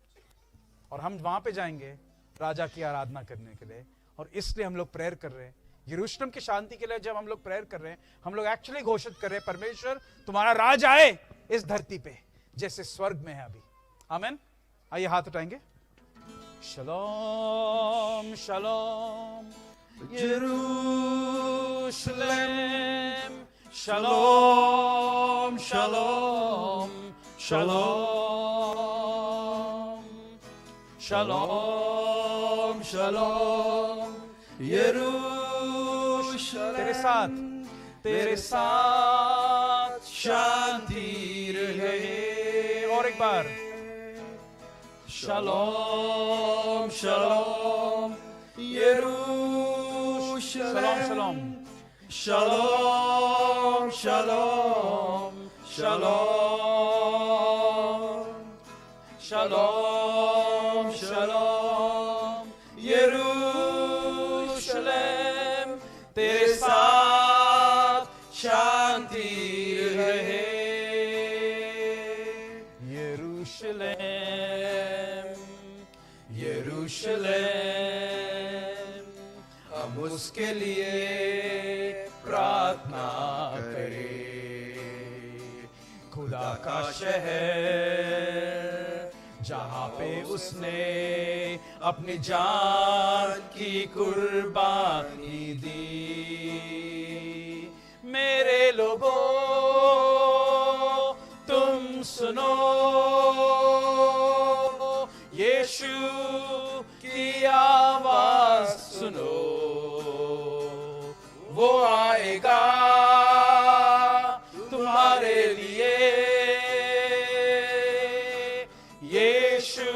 और हम वहां पे जाएंगे राजा की आराधना करने के लिए। और इसलिए हम लोग प्रेयर कर रहे हैं यरूशलेम की शांति के लिए। जब हम लोग प्रेयर कर रहे हैं, हम लोग एक्चुअली घोषित कर रहे हैं, परमेश्वर तुम्हारा राज आए इस धरती पे जैसे स्वर्ग में है अभी। आमेन। आइए हाथ उठाएंगे। शलोम शलोम यरूशलेम, शलोम शलोम शलोम, शलोम शलोम यरूशलेम। तेरे साथ शांति रहे। और एक बार, शलोम शलोम यरूशलेम, शलोम शलोम शलोम शलोम, शलोम शलोम यरूशलेम। तेरे साथ शांति रहे। यरूशलेम, हम उसके लिए प्रार्थना करें। खुदा का शहर, जहां पे उसने अपनी जान की कुर्बानी दी। मेरे लोगों तुम सुनो, यीशु की आवाज सुनो। वो आएगा तुम्हारे लिए, यीशु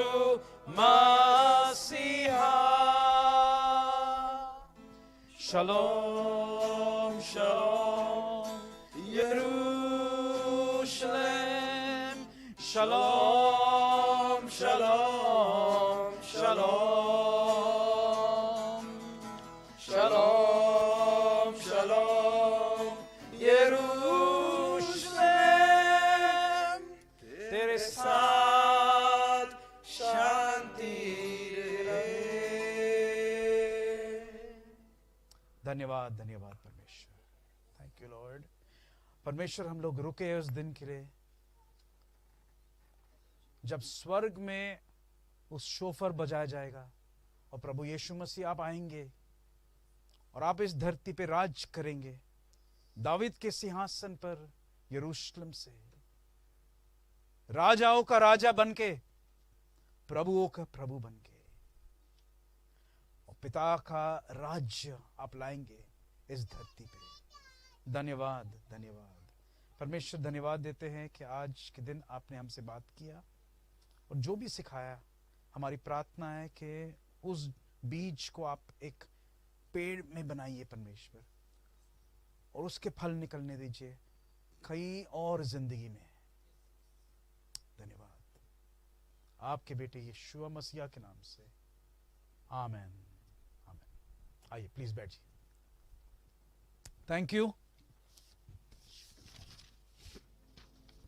मसीहा। शलोम शलोम यरूशलेम, शलोम शलोम शलोम, शलोम शलोम यरूशलेम। तेरे साथ शांति रहे। धन्यवाद धन्यवाद परमेश्वर, थैंक यू लॉर्ड। परमेश्वर, हम लोग रुके उस दिन के लिए जब स्वर्ग में उस शोफर बजाया जाएगा और प्रभु यीशु मसीह आप आएंगे और आप इस धरती पे राज करेंगे दाविद के सिंहासन पर यरूशलेम से राजाओं का राजा बनके, प्रभुओं का प्रभु बनके, और पिता का राज्य आप लाएंगे इस धरती पे। धन्यवाद, धन्यवाद परमेश्वर, धन्यवाद देते हैं कि आज के दिन आपने हमसे बात किया और जो भी सिखाया, हमारी प्रार्थना है कि उस बीज को आप एक पेड़ में बनाइए परमेश्वर, और उसके फल निकलने दीजिए कई और जिंदगी में। धन्यवाद आपके बेटे यीशु मसीह के नाम से, आमीन, आमीन। आइए प्लीज बैठिए। Thank you.